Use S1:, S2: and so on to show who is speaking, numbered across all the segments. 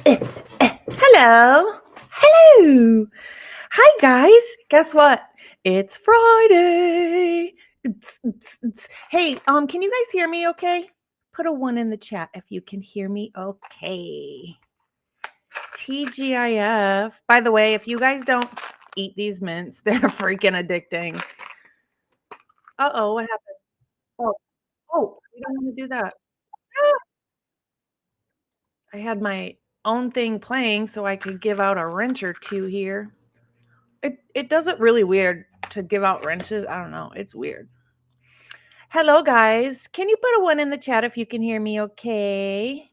S1: Hello. Hello. Hi, guys. Guess what? It's Friday. Hey, can you guys hear me okay? Put a 1 in the chat if you can hear me okay. TGIF. By the way, if you guys don't eat these mints, they're freaking addicting. Uh-oh, what happened? Oh, you don't want to do that. I had my own thing playing so I could give out a wrench or two here. It does it really weird to give out wrenches. I don't know. It's weird. Hello, guys. Can you put a 1 in the chat if you can hear me okay?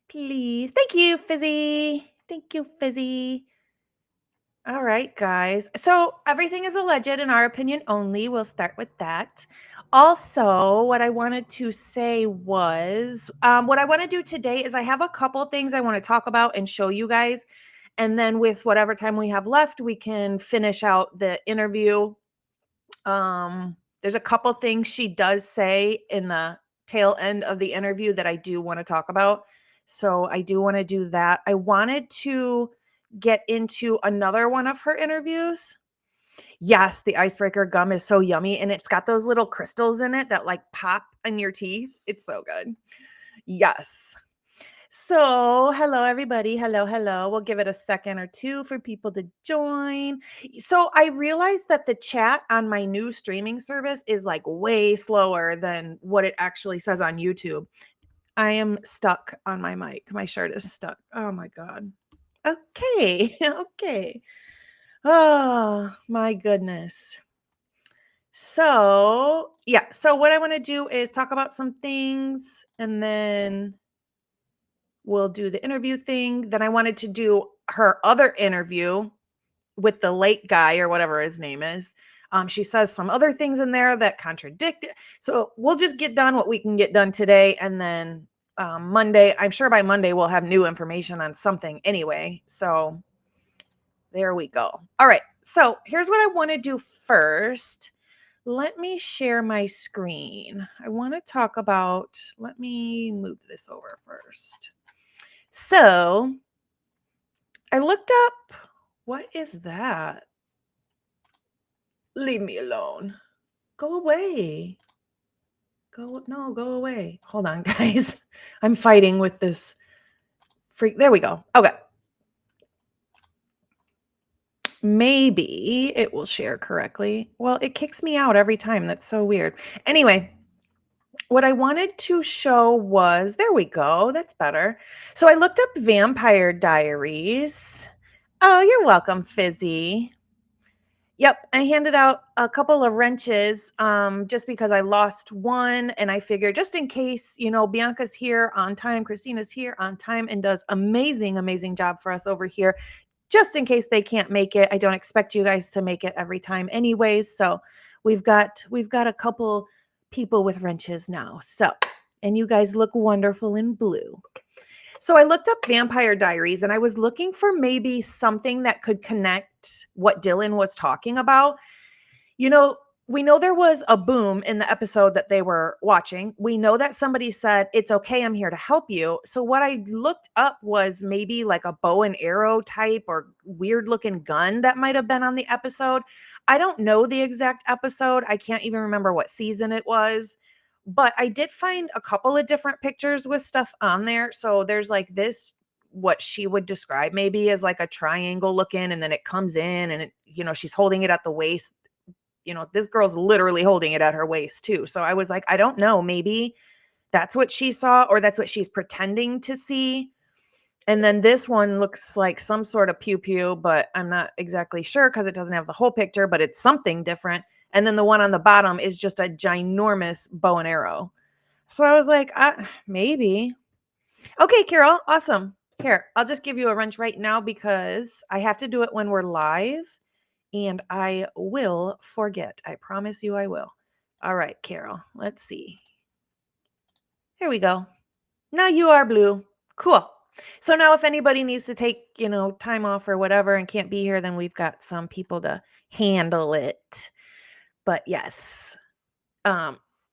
S1: Please. Thank you, Fizzy. Thank you, Fizzy. All right, guys. So everything is alleged in our opinion only. We'll start with that. Also, what I wanted to say was what I want to do today is I have a couple things I want to talk about and show you guys. And then with whatever time we have left, we can finish out the interview. There's a couple things she does say in the tail end of the interview that I do want to talk about. So I do want to do that. I wanted to get into another one of her interviews. Yes, the icebreaker gum is so yummy and it's got those little crystals in it that like pop in your teeth. It's so good. Yes. So, hello everybody. Hello, hello. We'll give it a second or two for people to join. So, I realized that the chat on my new streaming service is like way slower than what it actually says on YouTube. I am stuck on my mic. My shirt is stuck. Oh my god. Okay. Okay. Oh, my goodness. So, yeah. So, what I want to do is talk about some things and then we'll do the interview thing. Then I wanted to do her other interview with the late guy or whatever his name is. She says some other things in there that contradict it. So we'll just get done what we can get done today. And then Monday, I'm sure by Monday we'll have new information on something anyway. So there we go. All right. So here's what I want to do first. Let me share my screen. I want to talk about, let me move this over first. So I looked up, what is that? Leave me alone. Go away. Go away. Hold on, guys. I'm fighting with this freak. There we go. Okay. Maybe it will share correctly. Well, it kicks me out every time. That's so weird. Anyway, what I wanted to show was, there we go. That's better. So I looked up Vampire Diaries. Oh, you're welcome, Fizzy. Yep, I handed out a couple of wrenches just because I lost one and I figured just in case, Bianca's here on time, Christina's here on time and does amazing job for us over here. Just in case they can't make it. I don't expect you guys to make it every time anyways. So we've got a couple people with wrenches now. So, and you guys look wonderful in blue. So I looked up Vampire Diaries and I was looking for maybe something that could connect what Dylan was talking about. We know there was a boom in the episode that they were watching. We know that somebody said, "It's okay, I'm here to help you." So what I looked up was maybe like a bow and arrow type or weird looking gun that might have been on the episode. I don't know the exact episode. I can't even remember what season it was. But I did find a couple of different pictures with stuff on there. So there's like this, what she would describe maybe as like a triangle looking, and then it comes in and she's holding it at the waist. This girl's literally holding it at her waist too. So I was like, I don't know, maybe that's what she saw or that's what she's pretending to see. And then this one looks like some sort of pew, but I'm not exactly sure because it doesn't have the whole picture, but it's something different. And then the one on the bottom is just a ginormous bow and arrow. So I was like, maybe. Okay, Carol, awesome. Here, I'll just give you a wrench right now because I have to do it when we're live and I will forget. I promise you I will. All right, Carol, let's see. Here we go. Now you are blue. Cool. So now if anybody needs to take, time off or whatever and can't be here, then we've got some people to handle it. But yes.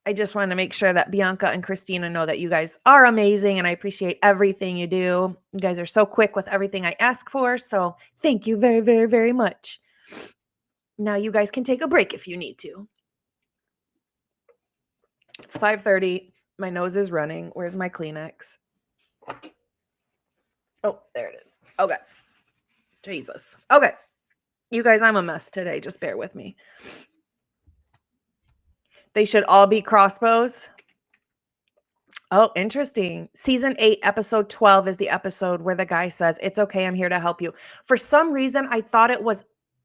S1: I just want to make sure that Bianca and Christina know that you guys are amazing and I appreciate everything you do. You guys are so quick with everything I ask for. So thank you very, very, very much. Now you guys can take a break if you need to. It's 5:30. My nose is running. Where's my Kleenex? Oh, there it is. Okay. Jesus. Okay. You guys, I'm a mess today. Just bear with me. They should all be crossbows. Oh, interesting. Season 8, episode 12 is the episode where the guy says, "It's okay, I'm here to help you." For some reason, I thought it was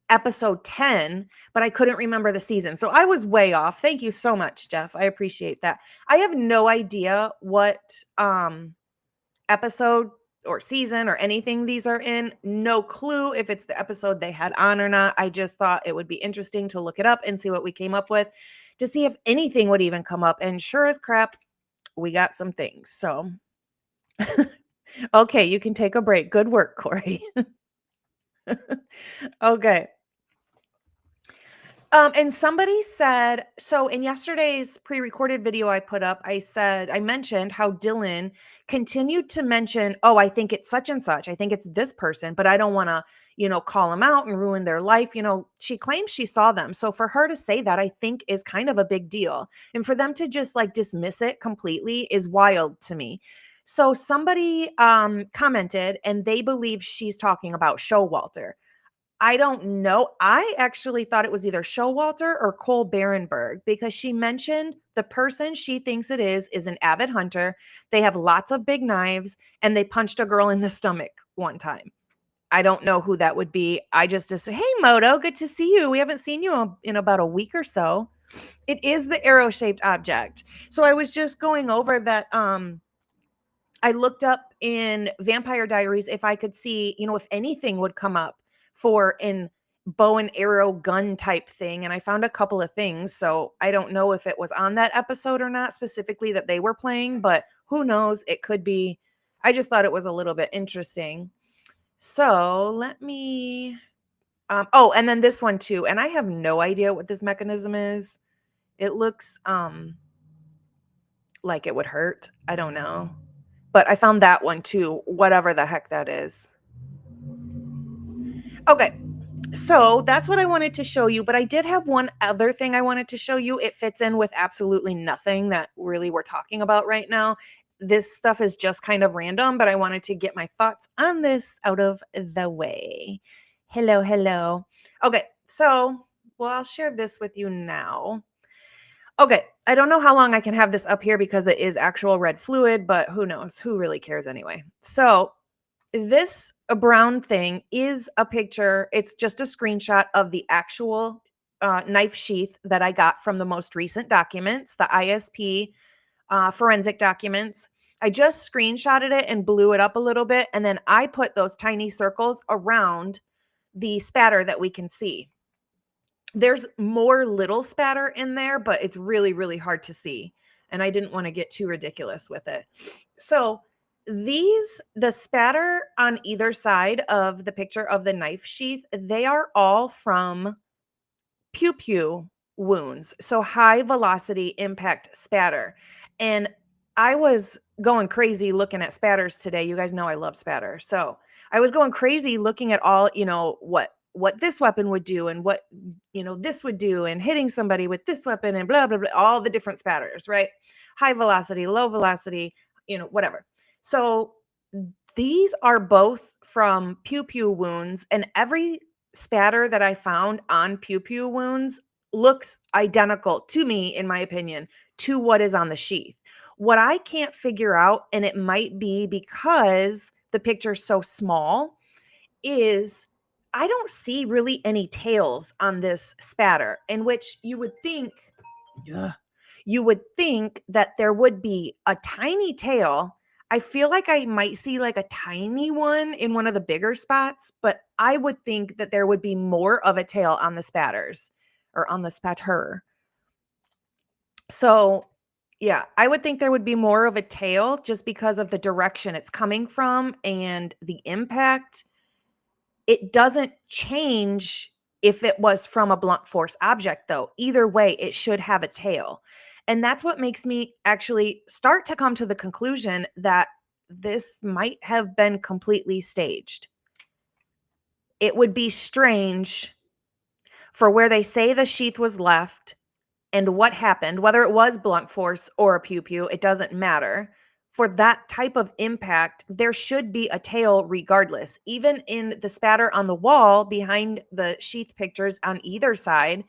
S1: episode 10, but I couldn't remember the season. So I was way off. Thank you so much, Jeff. I appreciate that. I have no idea what episode or season or anything these are in. No clue if it's the episode they had on or not. I just thought it would be interesting to look it up and see what we came up with, to see if anything would even come up. And sure as crap, we got some things. So, okay, you can take a break. Good work, Corey. Okay. And somebody said, so in yesterday's pre-recorded video I put up, I mentioned how Dylan continued to mention, "Oh, I think it's such and such. I think it's this person, but I don't want to, call them out and ruin their life." She claims she saw them. So for her to say that, I think is kind of a big deal. And for them to just like dismiss it completely is wild to me. So somebody commented and they believe she's talking about Showalter. I don't know. I actually thought it was either Showalter or Cole Barenberg because she mentioned the person she thinks it is an avid hunter. They have lots of big knives and they punched a girl in the stomach one time. I don't know who that would be. I just said, "Hey, Moto, good to see you. We haven't seen you in about a week or so." It is the arrow-shaped object. So I was just going over that. I looked up in Vampire Diaries if I could see, if anything would come up for an bow and arrow gun type thing. And I found a couple of things. So I don't know if it was on that episode or not specifically that they were playing, but who knows? It could be. I just thought it was a little bit interesting. So let me, and then this one too. And I have no idea what this mechanism is. It looks like it would hurt. I don't know. But I found that one too, whatever the heck that is. Okay, so that's what I wanted to show you, but I did have one other thing I wanted to show you. It fits in with absolutely nothing that really we're talking about right now. This stuff is just kind of random, but I wanted to get my thoughts on this out of the way. Hello, hello. Okay, so, well, I'll share this with you now. Okay, I don't know how long I can have this up here because it is actual red fluid, but who knows? Who really cares anyway? So this brown thing is a picture. It's just a screenshot of the actual knife sheath that I got from the most recent documents, the ISP forensic documents. I just screenshotted it and blew it up a little bit, and then I put those tiny circles around the spatter that we can see. There's more little spatter in there, but it's really, really hard to see. And I didn't want to get too ridiculous with it. So the spatter on either side of the picture of the knife sheath, they are all from pew pew wounds. So high velocity impact spatter. And I was going crazy looking at spatters today. You guys know I love spatter. So I was going crazy looking at all, what this weapon would do and what, this would do and hitting somebody with this weapon and blah, blah, blah, all the different spatters, right? High velocity, low velocity, whatever. So these are both from pew pew wounds, and every spatter that I found on pew pew wounds looks identical to me, in my opinion, to what is on the sheath. What I can't figure out, and it might be because the picture's so small, is I don't see really any tails on this spatter, in which you would think, that there would be a tiny tail. I feel like I might see like a tiny one in one of the bigger spots, but I would think that there would be more of a tail on the spatters or on the spatter. So yeah, I would think there would be more of a tail just because of the direction it's coming from and the impact. It doesn't change if it was from a blunt force object, though. Either way, it should have a tail. And that's what makes me actually start to come to the conclusion that this might have been completely staged. It would be strange for where they say the sheath was left and what happened, whether it was blunt force or a pew pew, it doesn't matter. For that type of impact, there should be a tail regardless. Even in the spatter on the wall behind the sheath pictures on either side,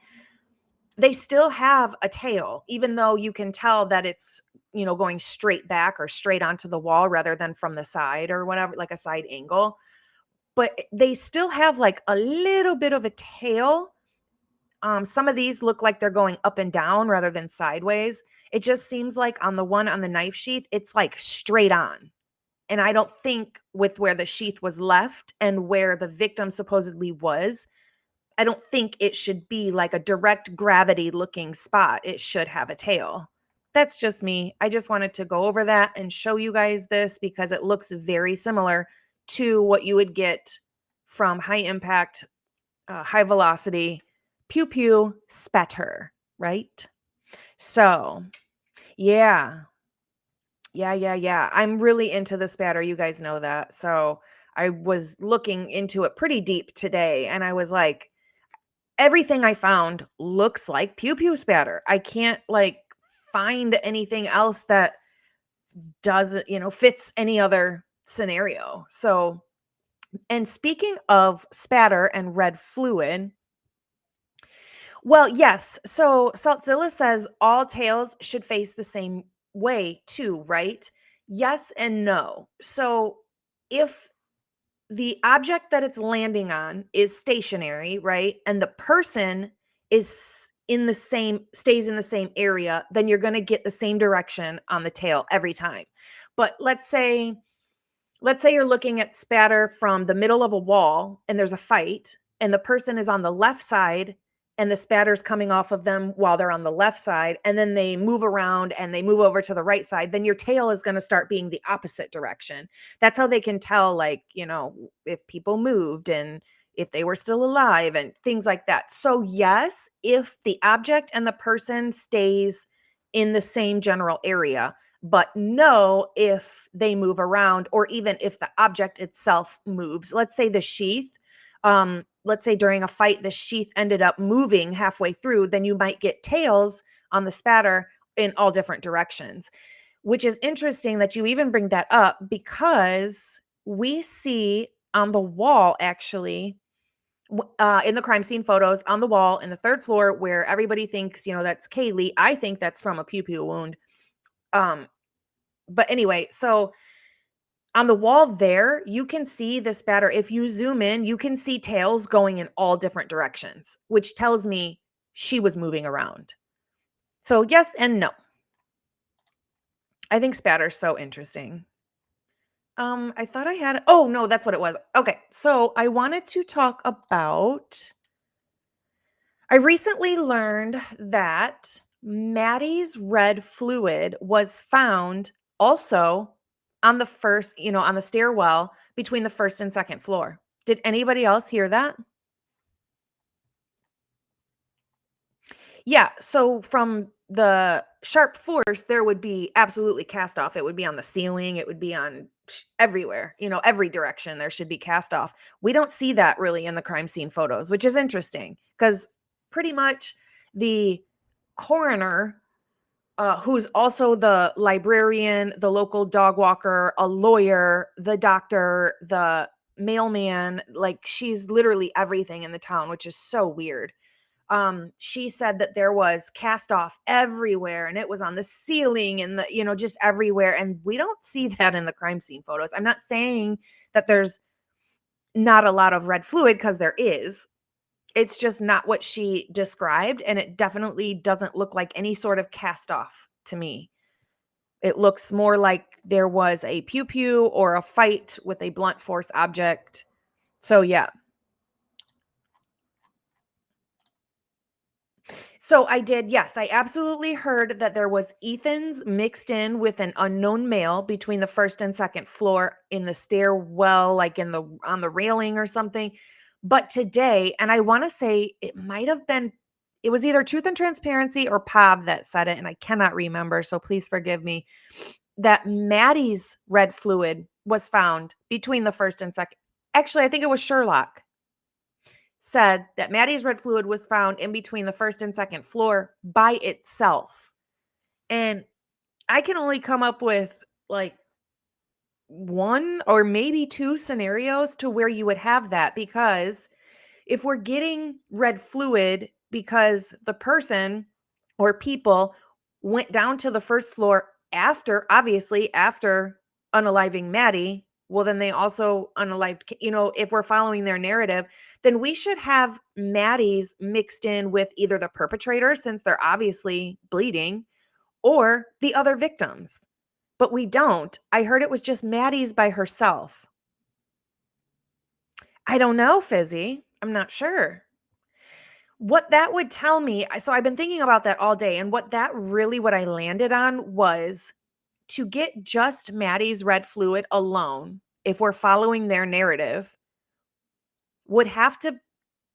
S1: they still have a tail, even though you can tell that it's, going straight back or straight onto the wall rather than from the side or whatever, like a side angle. But they still have like a little bit of a tail. Some of these look like they're going up and down rather than sideways. It just seems like on the one on the knife sheath, it's like straight on. And I don't think with where the sheath was left and where the victim supposedly was, I don't think it should be like a direct gravity looking spot. It should have a tail. That's just me. I just wanted to go over that and show you guys this because it looks very similar to what you would get from high impact, high velocity, pew pew spatter, right? So, yeah. Yeah. I'm really into the spatter. You guys know that. So, I was looking into it pretty deep today and I was like, everything I found looks like pew pew spatter. I can't like find anything else that doesn't, fits any other scenario. So, and speaking of spatter and red fluid, well, yes. So Saltzilla says all tails should face the same way too, right? Yes and no. So if the object that it's landing on is stationary, right? And the person is stays in the same area, then you're going to get the same direction on the tail every time. But let's say you're looking at spatter from the middle of a wall and there's a fight and the person is on the left side and the spatter's coming off of them while they're on the left side and then they move around and they move over to the right side, then your tail is going to start being the opposite direction. That's how they can tell, like, if people moved and if they were still alive and things like that. So yes, if the object and the person stays in the same general area, but no if they move around or even if the object itself moves. Let's say the sheath, let's say during a fight, the sheath ended up moving halfway through, then you might get tails on the spatter in all different directions, which is interesting that you even bring that up because we see on the wall actually in the crime scene photos on the wall in the third floor where everybody thinks, that's Kaylee. I think that's from a pew pew wound. But anyway, so on the wall there, you can see the spatter. If you zoom in, you can see tails going in all different directions, which tells me she was moving around. So yes and no. I think spatter's so interesting. I thought I had, oh no, that's what it was. Okay, so I wanted to talk about, I recently learned that Maddie's red fluid was found also on the first, on the stairwell between the first and second floor. Did anybody else hear that? Yeah. So from the sharp force, there would be absolutely cast off. It would be on the ceiling. It would be on everywhere, every direction there should be cast off. We don't see that really in the crime scene photos, which is interesting because pretty much the coroner, who's also the librarian, the local dog walker, a lawyer, the doctor, the mailman, like she's literally everything in the town, which is so weird. She said that there was cast off everywhere and it was on the ceiling and just everywhere. And we don't see that in the crime scene photos. I'm not saying that there's not a lot of red fluid because there is. It's just not what she described. And it definitely doesn't look like any sort of cast off to me. It looks more like there was a pew pew or a fight with a blunt force object. So yeah. So I did, yes, I absolutely heard that there was Ethan's mixed in with an unknown male between the first and second floor in the stairwell, like on the railing or something. But today, and I want to say it it was either Truth and Transparency or Pav that said it, and I cannot remember, so please forgive me, that Maddie's red fluid was found between the first and second. Actually, I think it was Sherlock said that Maddie's red fluid was found in between the first and second floor by itself. And I can only come up with like one or maybe two scenarios to where you would have that, because if we're getting red fluid because the person or people went down to the first floor after, obviously, after unaliving Maddie, well, then they also unalived, if we're following their narrative, then we should have Maddie's mixed in with either the perpetrator, since they're obviously bleeding, or the other victims. But we don't. I heard it was just Maddie's by herself. I don't know, Fizzy. I'm not sure. What that would tell me, so I've been thinking about that all day, and what I landed on was to get just Maddie's red fluid alone, if we're following their narrative, would have to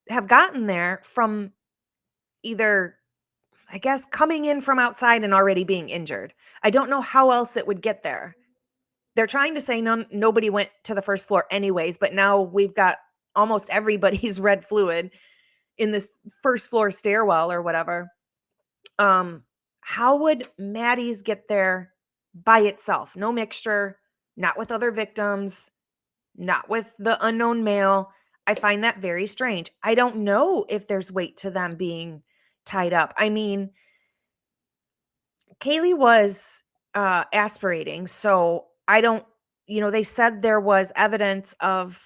S1: have gotten there from either, I guess, coming in from outside and already being injured. I don't know how else it would get there. They're trying to say nobody went to the first floor anyways, but now we've got almost everybody's red fluid in this first floor stairwell or whatever. How would Maddie's get there by itself? No mixture, not with other victims, not with the unknown male. I find that very strange. I don't know if there's weight to them being tied up. I mean, Kaylee was aspirating, so I don't, they said there was evidence of,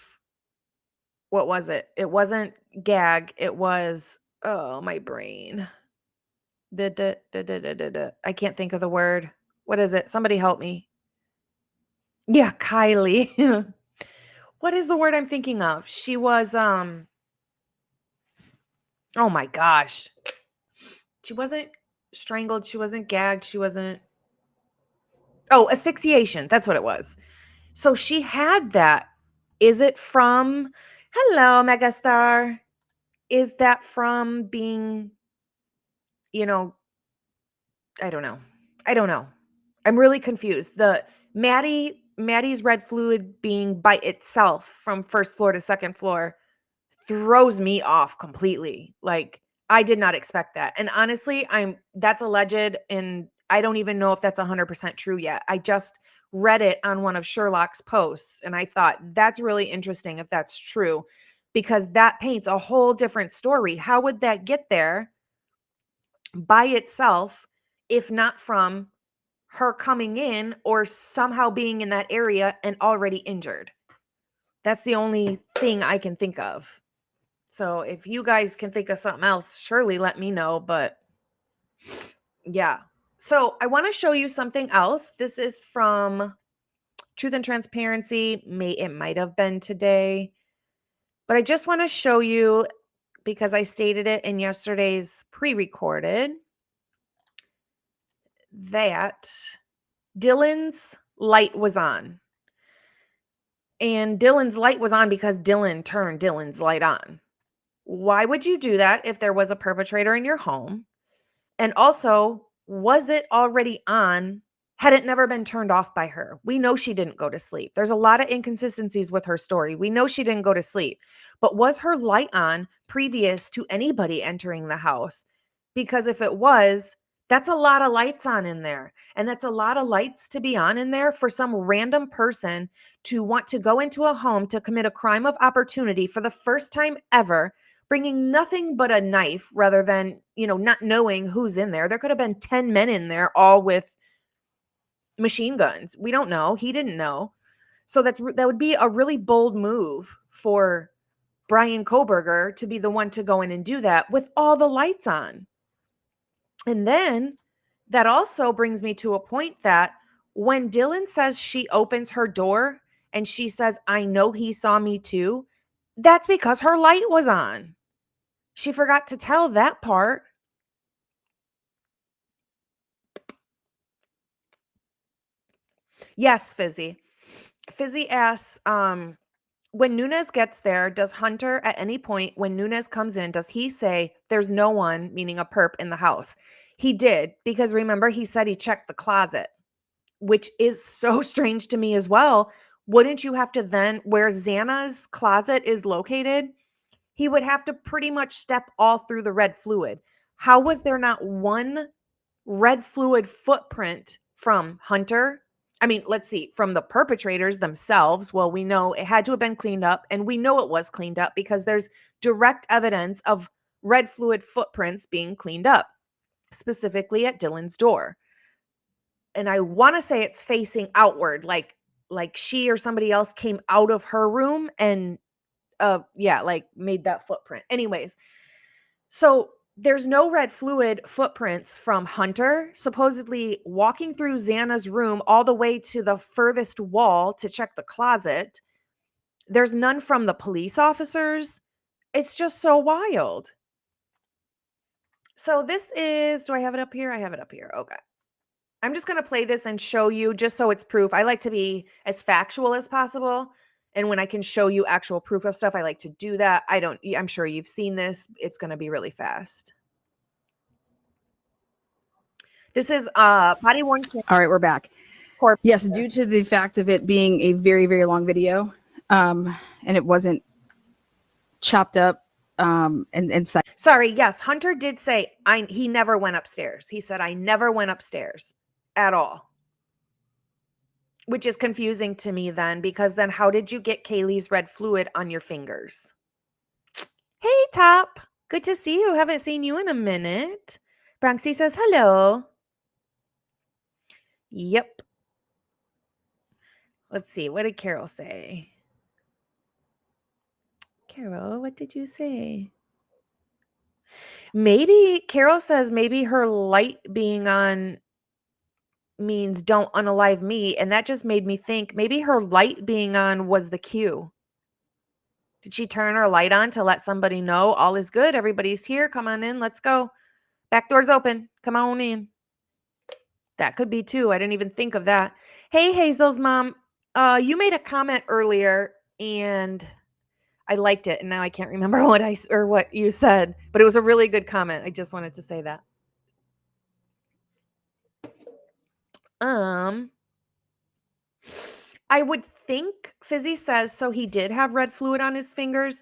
S1: what was it? It wasn't gag. It was, oh, my brain. I can't think of the word. What is it? Somebody help me. Yeah, Kylie. What is the word I'm thinking of? She was, oh my gosh. She wasn't strangled. She wasn't gagged. She wasn't, oh, asphyxiation. That's what it was. So she had that. Is it from, hello, Megastar. Is that from being, you know, I don't know. I don't know. I'm really confused. The Maddie's red fluid being by itself from first floor to second floor throws me off completely. Like, I did not expect that. And honestly, that's alleged, and I don't even know if that's 100% true yet. I just read it on one of Sherlock's posts, and I thought that's really interesting if that's true, because that paints a whole different story. How would that get there by itself if not from her coming in or somehow being in that area and already injured? That's the only thing I can think of. So if you guys can think of something else, surely let me know. But yeah. So I want to show you something else. This is from Truth and Transparency. It might have been today. But I just want to show you, because I stated it in yesterday's pre-recorded, that Dylan's light was on. And Dylan's light was on because Dylan turned Dylan's light on. Why would you do that if there was a perpetrator in your home? And also, was it already on? Had it never been turned off by her? We know she didn't go to sleep. There's a lot of inconsistencies with her story. We know she didn't go to sleep. But was her light on previous to anybody entering the house? Because if it was, that's a lot of lights on in there. And that's a lot of lights to be on in there for some random person to want to go into a home to commit a crime of opportunity for the first time ever, bringing nothing but a knife rather than, not knowing who's in there. There could have been 10 men in there, all with machine guns. We don't know. He didn't know. So that would be a really bold move for Brian Koberger to be the one to go in and do that with all the lights on. And then that also brings me to a point that when Dylan says she opens her door and she says, I know he saw me too, that's because her light was on. She forgot to tell that part. Yes, Fizzy. Fizzy asks, when Nunez gets there, does Hunter at any point when Nunez comes in, does he say there's no one, meaning a perp, in the house? He did, because remember he said he checked the closet, which is so strange to me as well. Wouldn't you have to then, where Xana's closet is located, he would have to pretty much step all through the red fluid. How was there not one red fluid footprint from Hunter? I mean, let's see, from the perpetrators themselves. Well, we know it had to have been cleaned up, and we know it was cleaned up because there's direct evidence of red fluid footprints being cleaned up, specifically at Dylan's door. And I want to say it's facing outward, like she or somebody else came out of her room and like made that footprint. Anyways, so there's no red fluid footprints from Hunter supposedly walking through Xana's room all the way to the furthest wall to check the closet. There's none from the police officers. It's just so wild. So this is, do I have it up here? I have it up here. Okay. I'm just going to play this and show you just so it's proof. I like to be as factual as possible. And when I can show you actual proof of stuff, I like to do that. I'm sure you've seen this. It's going to be really fast. This is body worn.
S2: All right, we're back.
S1: Corbin.
S2: Yes, due to the fact of it being a very, very long video, and it wasn't chopped up, and such.
S1: Sorry, yes, Hunter did say he never went upstairs. He said, I never went upstairs at all. Which is confusing to me then, because then how did you get Kaylee's red fluid on your fingers? Hey, Top. Good to see you. Haven't seen you in a minute. Bronxy says hello. Yep. Let's see. What did Carol say? Carol, what did you say? Maybe Carol says maybe her light being on means don't unalive me. And that just made me think maybe her light being on was the cue. Did she turn her light on to let somebody know all is good? Everybody's here. Come on in. Let's go. Back door's open. Come on in. That could be too. I didn't even think of that. Hey, Hazel's mom. You made a comment earlier and I liked it. And now I can't remember what you said, but it was a really good comment. I just wanted to say that. I would think Fizzy says, so he did have red fluid on his fingers.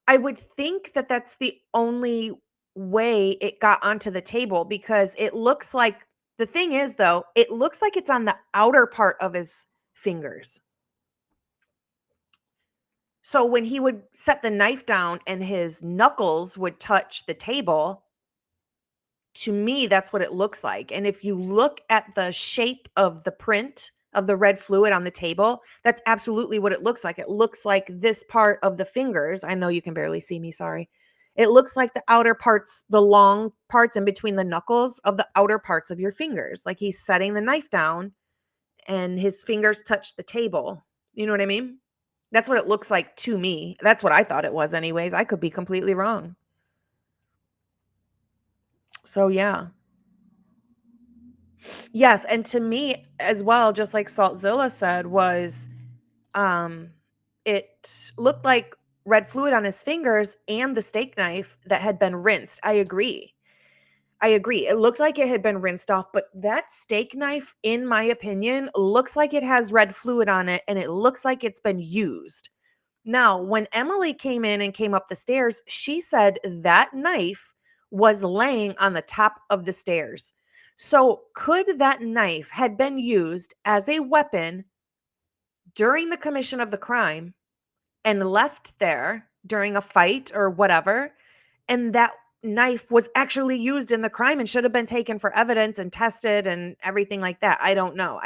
S1: I would think that that's the only way it got onto the table, because it looks like, the thing is though, it looks like it's on the outer part of his fingers. So when he would set the knife down and his knuckles would touch the table, to me, that's what it looks like. And if you look at the shape of the print of the red fluid on the table, that's absolutely what it looks like. It looks like this part of the fingers. I know you can barely see me, sorry. It looks like the outer parts, the long parts in between the knuckles of the outer parts of your fingers. Like he's setting the knife down and his fingers touch the table. You know what I mean? That's what it looks like to me. That's what I thought it was anyways. I could be completely wrong. So yeah. Yes, and to me as well, just like Saltzilla said, was it looked like red fluid on his fingers and the steak knife that had been rinsed. I agree. It looked like it had been rinsed off, but that steak knife, in my opinion, looks like it has red fluid on it and it looks like it's been used. Now, when Emily came in and came up the stairs, she said that knife was laying on the top of the stairs. So could that knife had been used as a weapon during the commission of the crime and left there during a fight or whatever, and that knife was actually used in the crime and should have been taken for evidence and tested and everything like that? I don't know.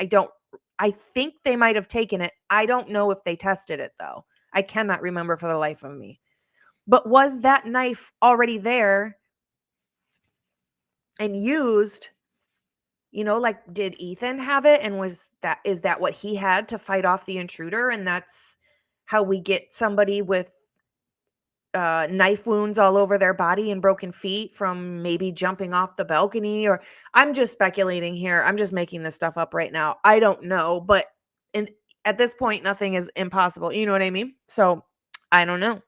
S1: I think they might have taken it. I don't know if they tested it though. I cannot remember for the life of me. But was that knife already there and used? You know, like, did Ethan have it? And is that what he had to fight off the intruder? And that's how we get somebody with knife wounds all over their body and broken feet from maybe jumping off the balcony? Or I'm just speculating here. I'm just making this stuff up right now. I don't know. But at this point, nothing is impossible. You know what I mean? So I don't know.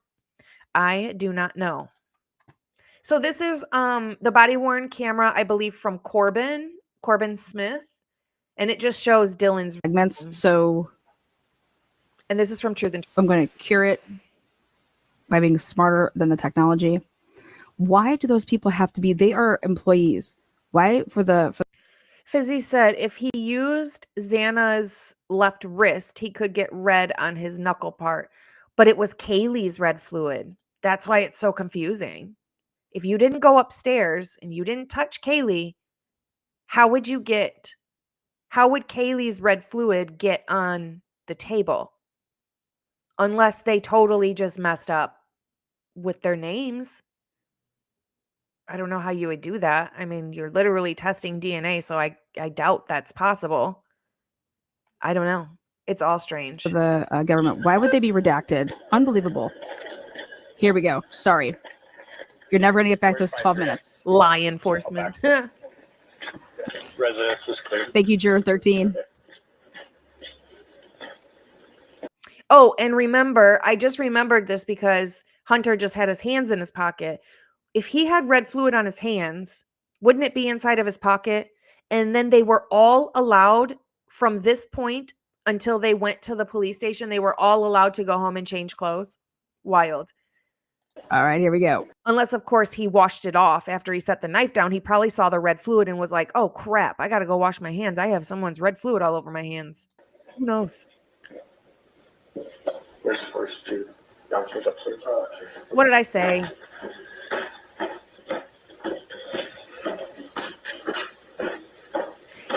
S1: I do not know. So this is the body worn camera, I believe, from Corbin Smith, and it just shows Dylan's
S2: segments. So,
S1: and this is from Truth and
S2: I'm going to cure it by being smarter than the technology. Why do those people have to be? They are employees. Why for
S1: Fizzy said if he used Xana's left wrist, he could get red on his knuckle part, but it was Kaylee's red fluid. That's why it's so confusing. If you didn't go upstairs and you didn't touch Kaylee, how would Kaylee's red fluid get on the table? Unless they totally just messed up with their names. I don't know how you would do that. I mean, you're literally testing DNA, so I doubt that's possible. I don't know. It's all strange.
S2: the government? Why would they be redacted? Unbelievable. Here we go. Sorry. You're never going to get back those 12 minutes.
S1: Lie enforcement.
S3: Residence is clear.
S2: Thank you, Juror 13.
S1: Oh, and remember, I just remembered this because Hunter just had his hands in his pocket. If he had red fluid on his hands, wouldn't it be inside of his pocket? And then they were all allowed from this point until they went to the police station. They were all allowed to go home and change clothes. Wild.
S2: All right, here we go.
S1: Unless, of course, he washed it off after he set the knife down. He probably saw the red fluid and was like, oh, crap, I got to go wash my hands. I have someone's red fluid all over my hands. Who knows?
S3: Where's the first two? Downstairs, upstairs.
S1: What did I say?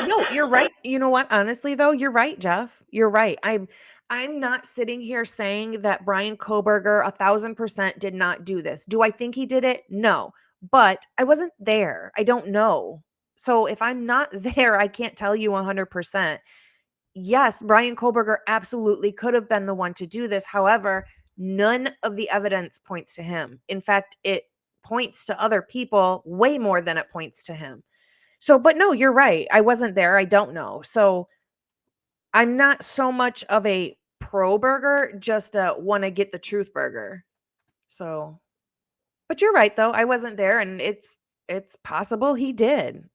S1: No, you're right. You know what? Honestly, though, you're right, Jeff. You're right. I'm not sitting here saying that Brian Kohberger 1,000% did not do this. Do I think he did it? No, but I wasn't there. I don't know. So if I'm not there, I can't tell you 100%. Yes, Brian Kohberger absolutely could have been the one to do this. However, none of the evidence points to him. In fact, it points to other people way more than it points to him. So, but no, you're right. I wasn't there. I don't know. So I'm not so much of a pro burger, just a want to get the truth burger. So, but you're right though. I wasn't there, and it's possible he did.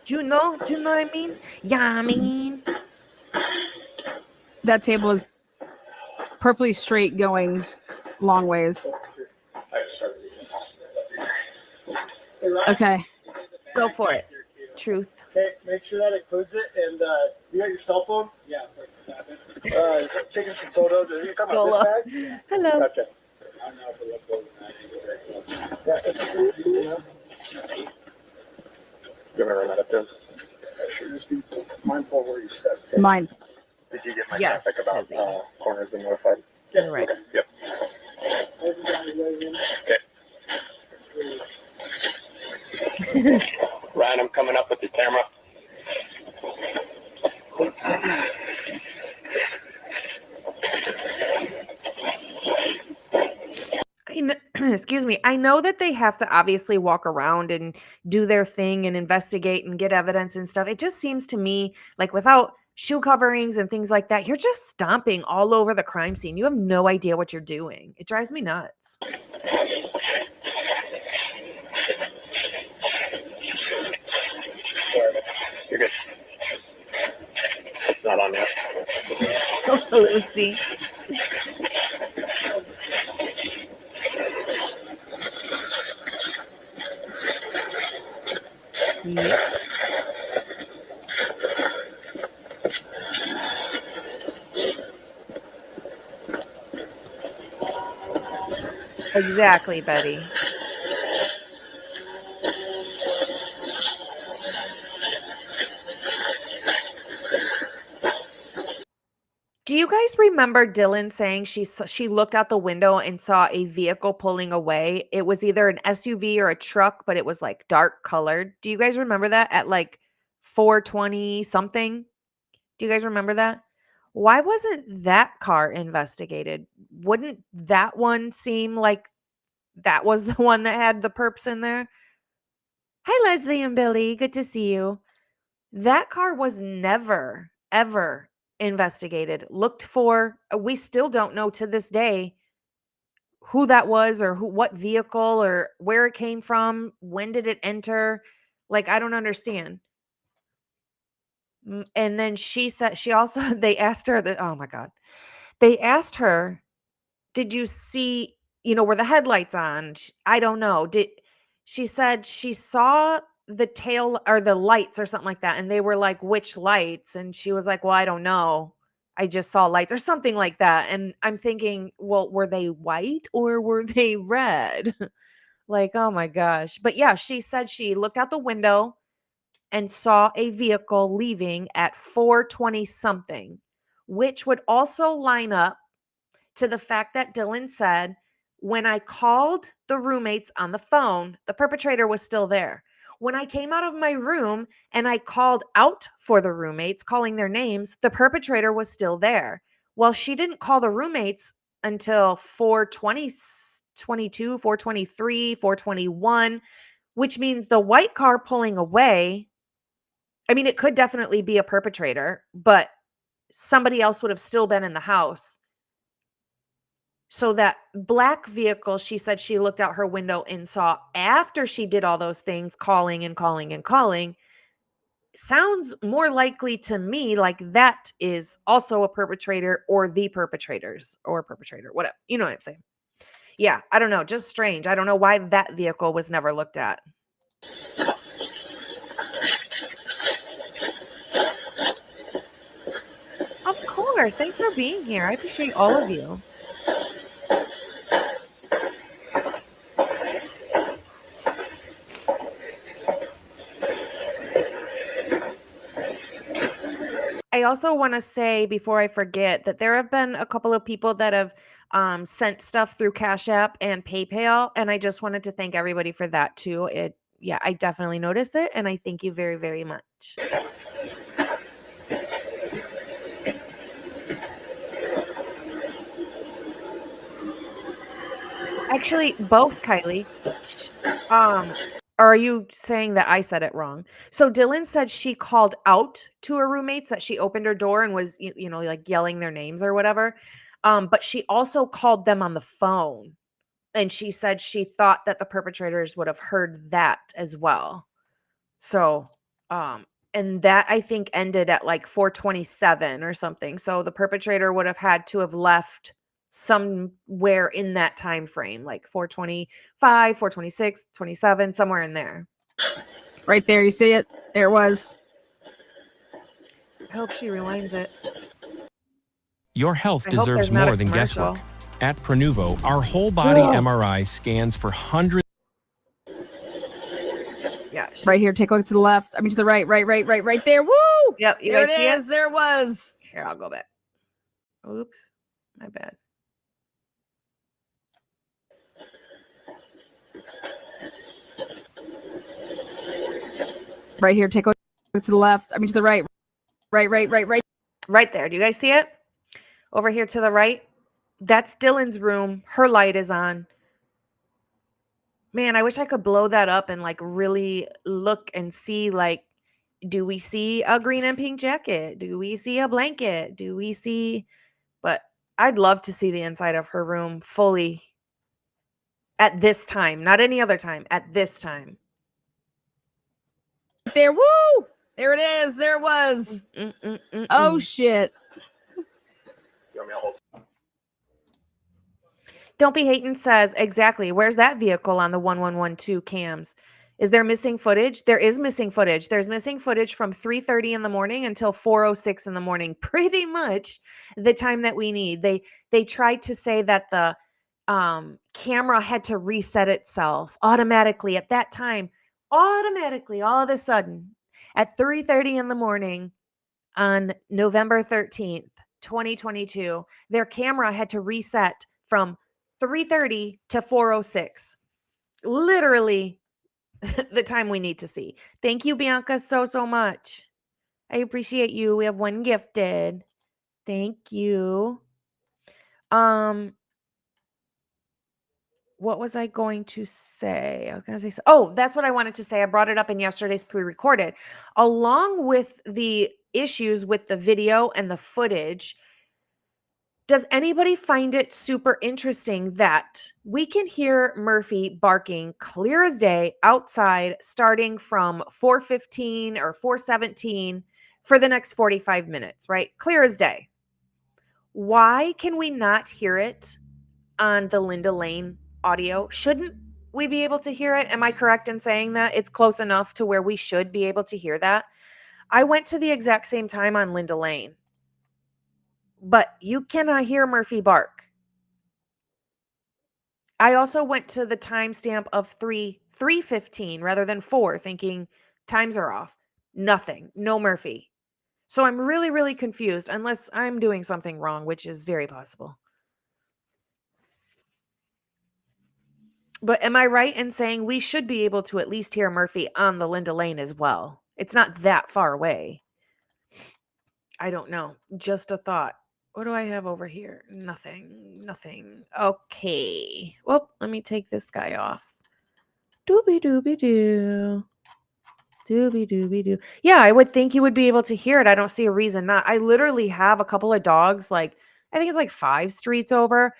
S1: Do you know what I mean? Yeah, I mean.
S2: That table is perfectly straight going long ways. Okay.
S1: Go for it. Truth.
S3: Okay, make sure that includes it. And you got your cell phone? Yeah. Taking some photos. Are you talking about this bag?
S1: Hello.
S3: Gotcha. You ever run that up there? Sure, just be mindful where you step. Okay?
S2: Mine.
S3: Did you get my
S1: Yeah.
S3: traffic about corners been notified?
S1: Yes. Right.
S3: Okay. Yep. Okay. Ryan, I'm coming up with your camera.
S1: Excuse me. I know that they have to obviously walk around and do their thing and investigate and get evidence and stuff. It just seems to me like without shoe coverings and things like that, you're just stomping all over the crime scene. You have no idea what you're doing. It drives me nuts.
S3: You're good. It's not on yet.
S1: Lucy. Yep. Exactly, Betty. Do you guys remember Dylan saying she looked out the window and saw a vehicle pulling away? It was either an SUV or a truck, but it was like dark colored. Do you guys remember that at like 4:20 something? Do you guys remember that? Why wasn't that car investigated? Wouldn't that one seem like that was the one that had the perps in there? Hi, Leslie and Billy. Good to see you. That car was never, ever investigated, looked for. We still don't know to this day who that was or what vehicle or where it came from. When did it enter? Like, I don't understand. And then she said, she also, they asked her that, oh my God, they asked her, did you see, were the headlights on? I don't know. She said she saw the tail or the lights or something like that. And they were like, which lights? And she was like, well, I don't know. I just saw lights or something like that. And I'm thinking, well, were they white or were they red? Like, oh my gosh. But yeah, she said she looked out the window and saw a vehicle leaving at 4:20 something, which would also line up to the fact that Dylan said, when I called the roommates on the phone, the perpetrator was still there. When I came out of my room and I called out for the roommates, calling their names, the perpetrator was still there. Well, she didn't call the roommates until 4:20, 22, 4:23, 4:21, which means the white car pulling away. I mean, it could definitely be a perpetrator, but somebody else would have still been in the house. So that black vehicle, she said she looked out her window and saw after she did all those things, calling and calling and calling, sounds more likely to me like that is also a perpetrator or the perpetrators or perpetrator, whatever. You know what I'm saying? Yeah, I don't know. Just strange. I don't know why that vehicle was never looked at. Of course. Thanks for being here. I appreciate all of you. I also want to say before I forget that there have been a couple of people that have sent stuff through Cash App and PayPal, and I just wanted to thank everybody for that too. Yeah, I definitely noticed it, and I thank you very, very much. Actually, both, Kylie. Are you saying that I said it wrong? So Dylan said she called out to her roommates, that she opened her door and was, like yelling their names or whatever. But she also called them on the phone. And she said she thought that the perpetrators would have heard that as well. So, and that I think ended at like 4:27 or something. So the perpetrator would have had to have left somewhere in that time frame, like 4:25, 4:26, 27, somewhere in there.
S2: Right there, you see it? There it was.
S1: I hope she rewinds it.
S4: Your health
S1: I hope
S4: deserves
S1: there's not a
S4: more than
S1: commercial.
S4: guesswork. At Prenuvo, our whole body MRI scans for hundreds.
S1: Yeah.
S2: Right here, take a look to the left. I mean to the right, right there. Woo!
S1: Yep. You
S2: There
S1: guys
S2: it
S1: see
S2: is. There it was.
S1: Here, I'll go back. Oops. My bad.
S2: Right here, take a look to the left. I mean to the right. Right.
S1: Right there. Do you guys see it? Over here to the right. That's Dylan's room. Her light is on. Man, I wish I could blow that up and like really look and see, like, do we see a green and pink jacket? Do we see a blanket? Do we see, but I'd love to see the inside of her room fully at this time, not any other time, at this time.
S2: There, woo! There it is. There it was. Oh, shit.
S1: Don't Be Hating says, exactly. Where's that vehicle on the 1112 cams? Is there missing footage? There is missing footage. There's missing footage from 3:30 in the morning until 4:06 in the morning. Pretty much the time that we need. They tried to say that the camera had to reset itself automatically at that time. Automatically, all of a sudden, at 3:30 in the morning on November 13th, 2022, their camera had to reset from 3:30 to 4:06. Literally the time we need to see. Thank you, Bianca, so much. I appreciate you. We have one gifted. Thank you. What was I going to say? I was going to say, oh, that's what I wanted to say. I brought it up in yesterday's pre-recorded. Along with the issues with the video and the footage. Does anybody find it super interesting that we can hear Murphy barking clear as day outside starting from 4:15 or 4:17 for the next 45 minutes, right? Clear as day. Why can we not hear it on the Linda Lane audio? Shouldn't we be able to hear it? Am I correct in saying that? It's close enough to where we should be able to hear that. I went to the exact same time on Linda Lane, but you cannot hear Murphy bark. I also went to the timestamp of 3:15 rather than 4, thinking times are off. Nothing. No Murphy. So I'm really, really confused, unless I'm doing something wrong, which is very possible. But am I right in saying we should be able to at least hear Murphy on the Linda Lane as well? It's not that far away. I don't know. Just a thought. What do I have over here? Nothing. Nothing. Okay. Well, let me take this guy off. Doobie doobie doo. Doobie doobie doo. Yeah, I would think you would be able to hear it. I don't see a reason not. I literally have a couple of dogs, like, I think it's like 5 streets over,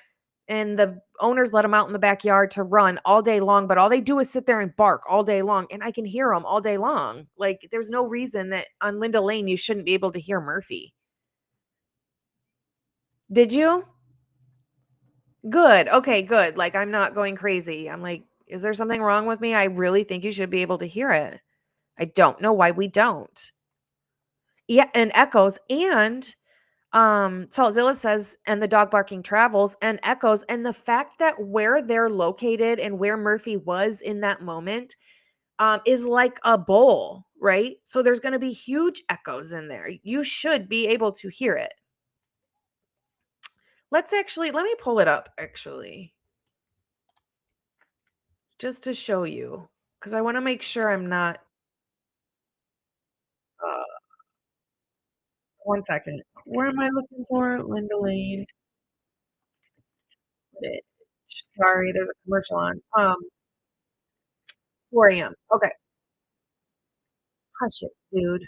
S1: and the owners let them out in the backyard to run all day long, but all they do is sit there and bark all day long, and I can hear them all day long. Like, there's no reason that on Linda Lane you shouldn't be able to hear Murphy. Did you? Good. Okay, good. Like, I'm not going crazy. I'm like, is there something wrong with me? I really think you should be able to hear it. I don't know why we don't. Yeah, and echoes, and Saltzilla says, and the dog barking travels and echoes, and the fact that where they're located and where Murphy was in that moment is like a bowl, right? So there's going to be huge echoes in there. You should be able to hear it. Let me pull it up actually, just to show you, because I want to make sure I'm not. Uh, One second. Where am I looking for? Linda Lane. Sorry, there's a commercial on. 4 a.m. Okay. Hush it, dude.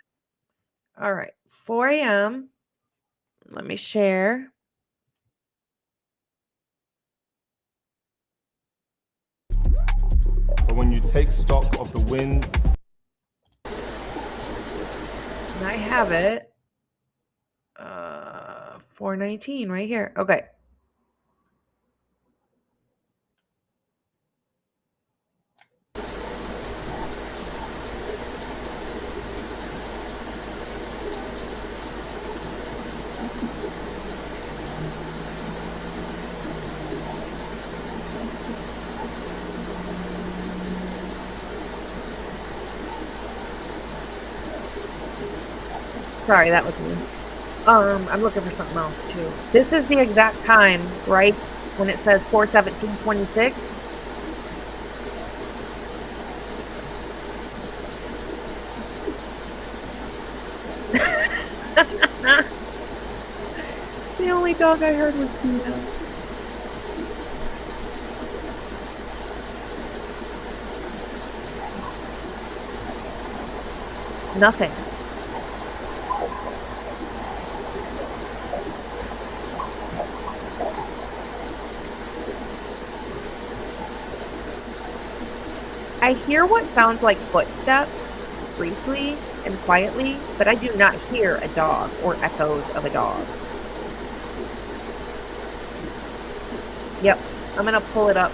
S1: All right. 4 a.m. Let me share.
S5: But when you take stock of the wins,
S1: And I have it. 4:19 right here. Okay. Sorry, that was me. I'm looking for something else too. This is the exact time, right? When it says 4:17:26. The only dog I heard was Tina. Nothing. I hear what sounds like footsteps briefly and quietly, but I do not hear a dog or echoes of a dog. Yep, I'm gonna pull it up.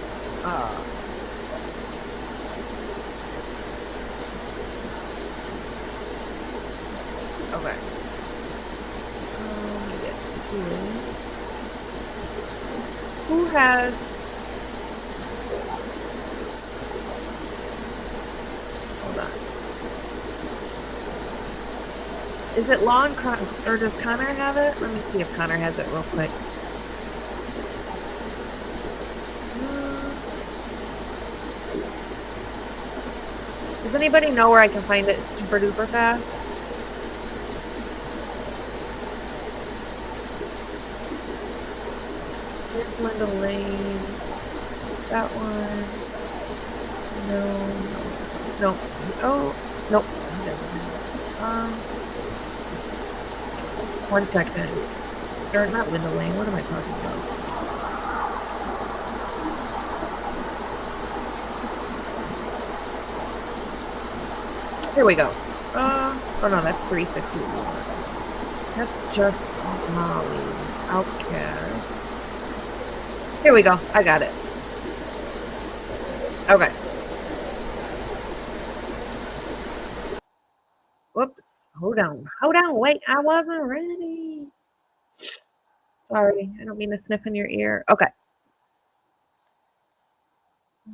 S1: Okay. Get here. Who has? Hold on. Is it Law and Connor, or does Connor have it? Let me see if Connor has it real quick. Does anybody know where I can find it super duper fast? Here's Linda Lane. That one. No. Oh, nope. 1 second. Or not Linda Lane. What am I talking about? Here we go. Oh no, that's 351. That's just Molly. Outcast. Here we go. I got it. Okay. Whoops. Hold on. Hold on. Wait, I wasn't ready. Sorry. I don't mean to sniff in your ear. Okay.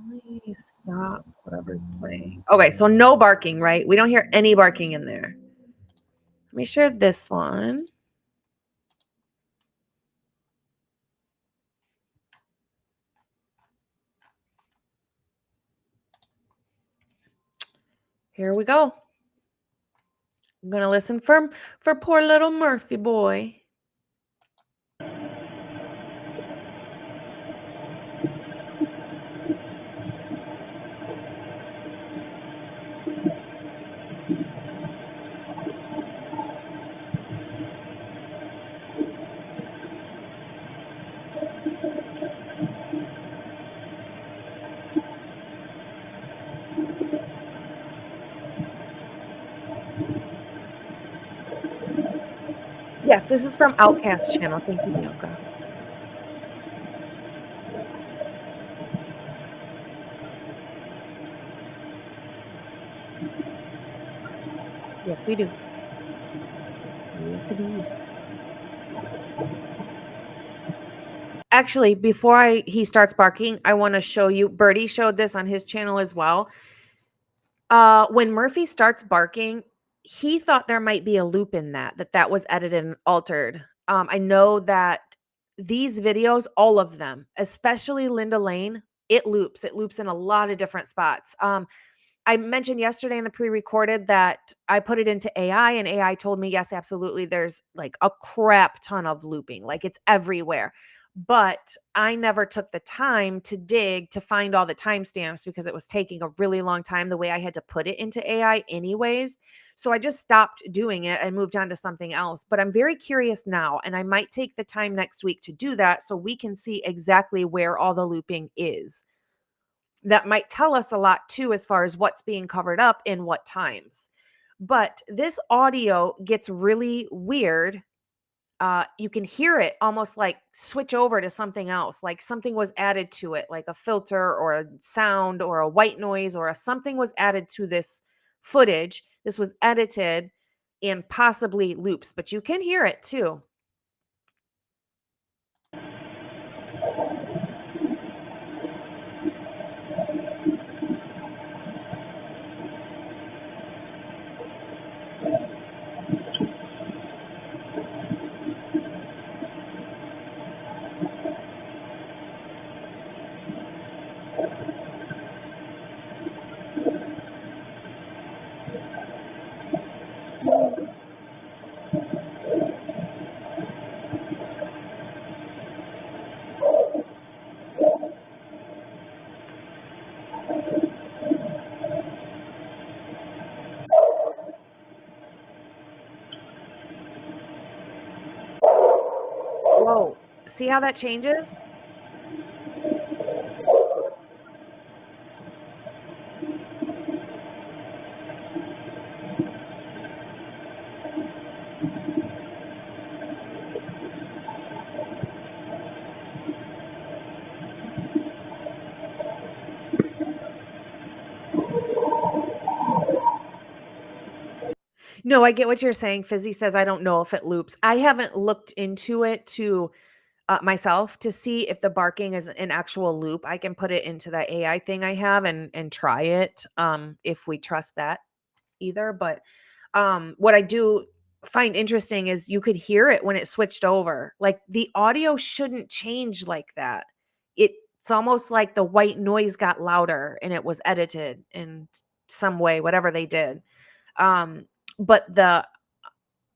S1: Please stop whatever's playing. Okay, so no barking, right? We don't hear any barking in there. Let me share this one. Here we go. I'm going to listen for poor little Murphy boy. Yes, this is from Outcast channel. Thank you, Bianca. Yes, we do. Yes, it is. Actually, before he starts barking, I want to show you. Birdie showed this on his channel as well. When Murphy starts barking, he thought there might be a loop in that was edited and altered. I know that these videos, all of them, especially Linda Lane, it loops. It loops in a lot of different spots. I mentioned yesterday in the pre-recorded that I put it into AI and AI told me, yes, absolutely. There's like a crap ton of looping, like it's everywhere. But I never took the time to dig to find all the timestamps because it was taking a really long time the way I had to put it into AI anyways. So I just stopped doing it and moved on to something else. But I'm very curious now, and I might take the time next week to do that so we can see exactly where all the looping is. That might tell us a lot too, as far as what's being covered up in what times. But this audio gets really weird. You can hear it almost like switch over to something else, like something was added to it, like a filter or a sound or a white noise or something was added to this footage. This was edited and possibly loops, but you can hear it too. Whoa, see how that changes? No, I get what you're saying. Fizzy says, I don't know if it loops. I haven't looked into it to myself to see if the barking is an actual loop. I can put it into the AI thing I have and try it if we trust that either. But what I do find interesting is you could hear it when it switched over. Like the audio shouldn't change like that. It's almost like the white noise got louder and it was edited in some way, whatever they did. But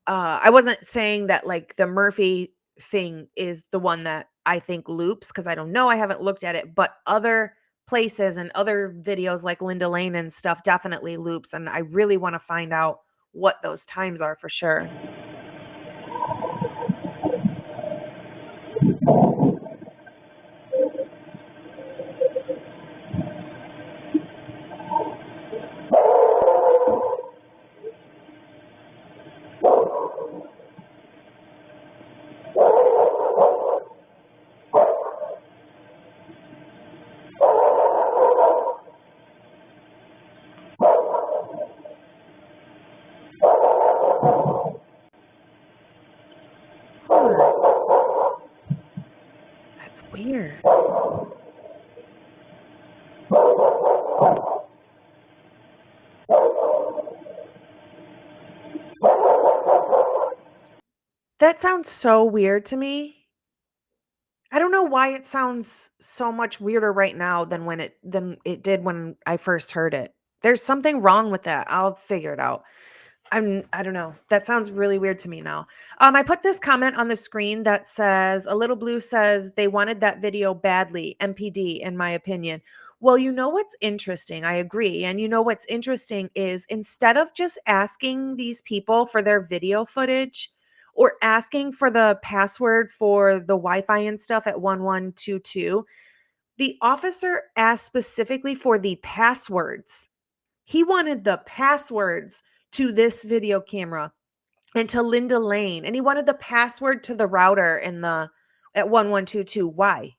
S1: I wasn't saying that like the Murphy thing is the one that I think loops because I don't know. I haven't looked at it, but other places and other videos like Linda Lane and stuff definitely loops. And I really want to find out what those times are for sure. That's weird. That sounds so weird to me. I don't know why it sounds so much weirder right now than it did when I first heard it. There's something wrong with that. I'll figure it out. I don't know. That sounds really weird to me now. I put this comment on the screen that says, A Little Blue says they wanted that video badly, MPD, in my opinion. Well, you know what's interesting? I agree. And you know what's interesting is instead of just asking these people for their video footage or asking for the password for the Wi-Fi and stuff at 1122, the officer asked specifically for the passwords. He wanted the passwords to this video camera and to Linda Lane, and he wanted the password to the router in the at 1122. Why?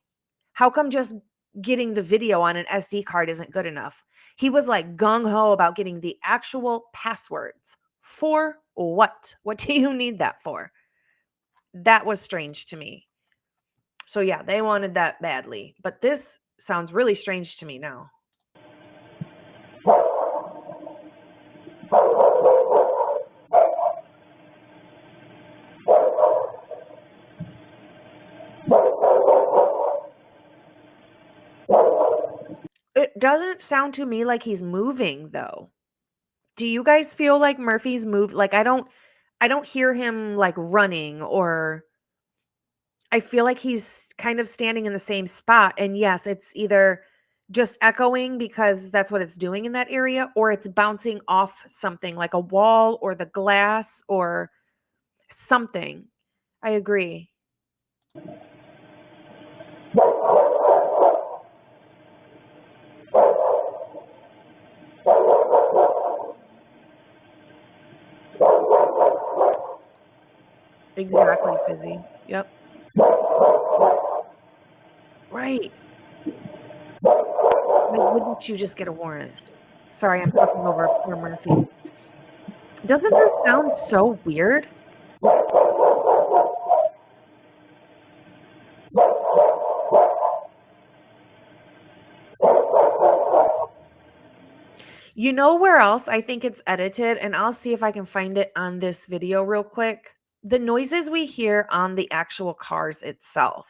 S1: How come just getting the video on an SD card isn't good enough? He was like gung ho about getting the actual passwords. For what? What do you need that for? That was strange to me. So yeah, they wanted that badly, but this sounds really strange to me now. It doesn't sound to me like he's moving though. Do you guys feel like Murphy's moved? Like I don't hear him like running, or I feel like he's kind of standing in the same spot. And yes, it's either just echoing because that's what it's doing in that area, or it's bouncing off something like a wall or the glass or something. I agree. Exactly, Fizzy. Yep. Right. Why wouldn't you just get a warrant? Sorry, I'm talking over poor Murphy. Doesn't this sound so weird? You know where else I think it's edited? And I'll see if I can find it on this video real quick. The noises we hear on the actual cars itself.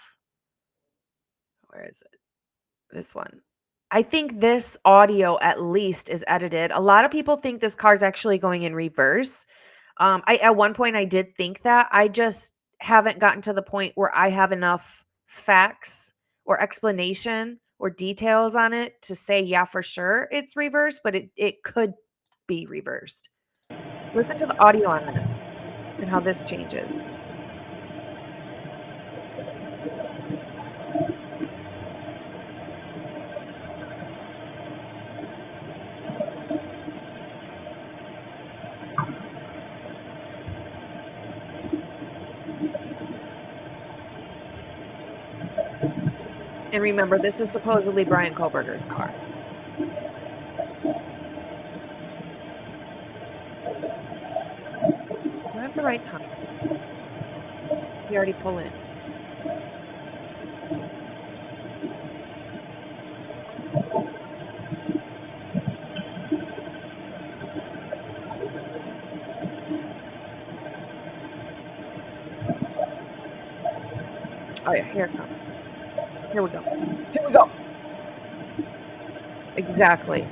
S1: Where is it? This one. I think this audio at least is edited. A lot of people think this car's actually going in reverse. At one point I did think that. I just haven't gotten to the point where I have enough facts or explanation or details on it to say, yeah, for sure it's reversed, but it could be reversed. Listen to the audio on this and how this changes. And remember, this is supposedly Brian Kohlberger's car. Do I have the right time? We already pull in. Oh yeah, here it comes. Here we go. Here we go. Exactly.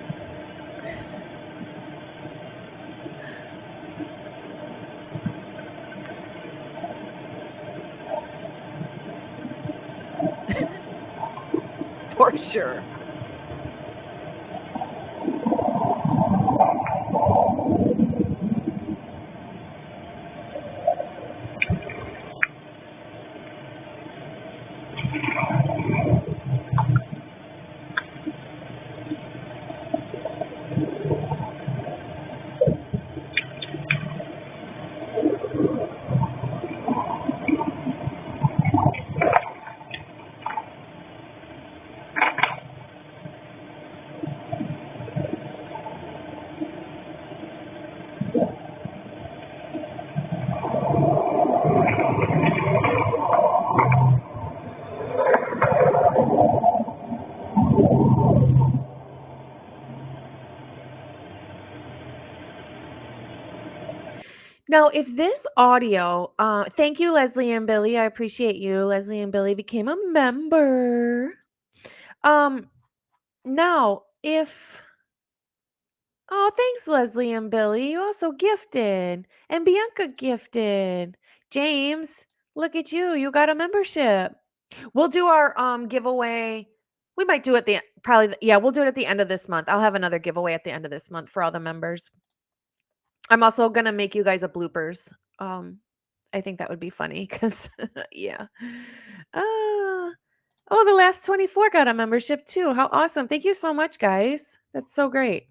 S1: For sure. Now, if this audio, thank you, Leslie and Billy. I appreciate you. Leslie and Billy became a member. Now, if oh, thanks, Leslie and Billy. You also gifted. And Bianca gifted. James, look at you. You got a membership. We'll do our giveaway. We might do it we'll do it at the end of this month. I'll have another giveaway at the end of this month for all the members. I'm also gonna make you guys a bloopers. I think that would be funny because yeah. Oh, the last 24 got a membership too. How awesome. Thank you so much, guys. That's so great.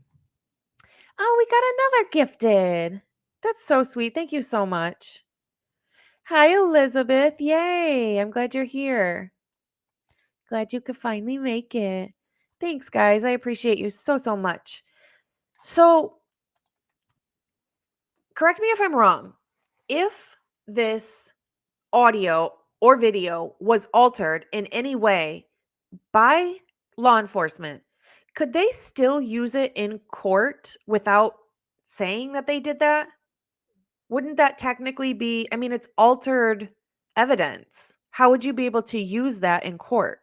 S1: Oh, we got another gifted. That's so sweet. Thank you so much. Hi, Elizabeth. Yay. I'm glad you're here. Glad you could finally make it. Thanks, guys. I appreciate you so, so much. So, correct me if I'm wrong. If this audio or video was altered in any way by law enforcement, could they still use it in court without saying that they did that? Wouldn't that technically be, I mean, it's altered evidence. How would you be able to use that in court?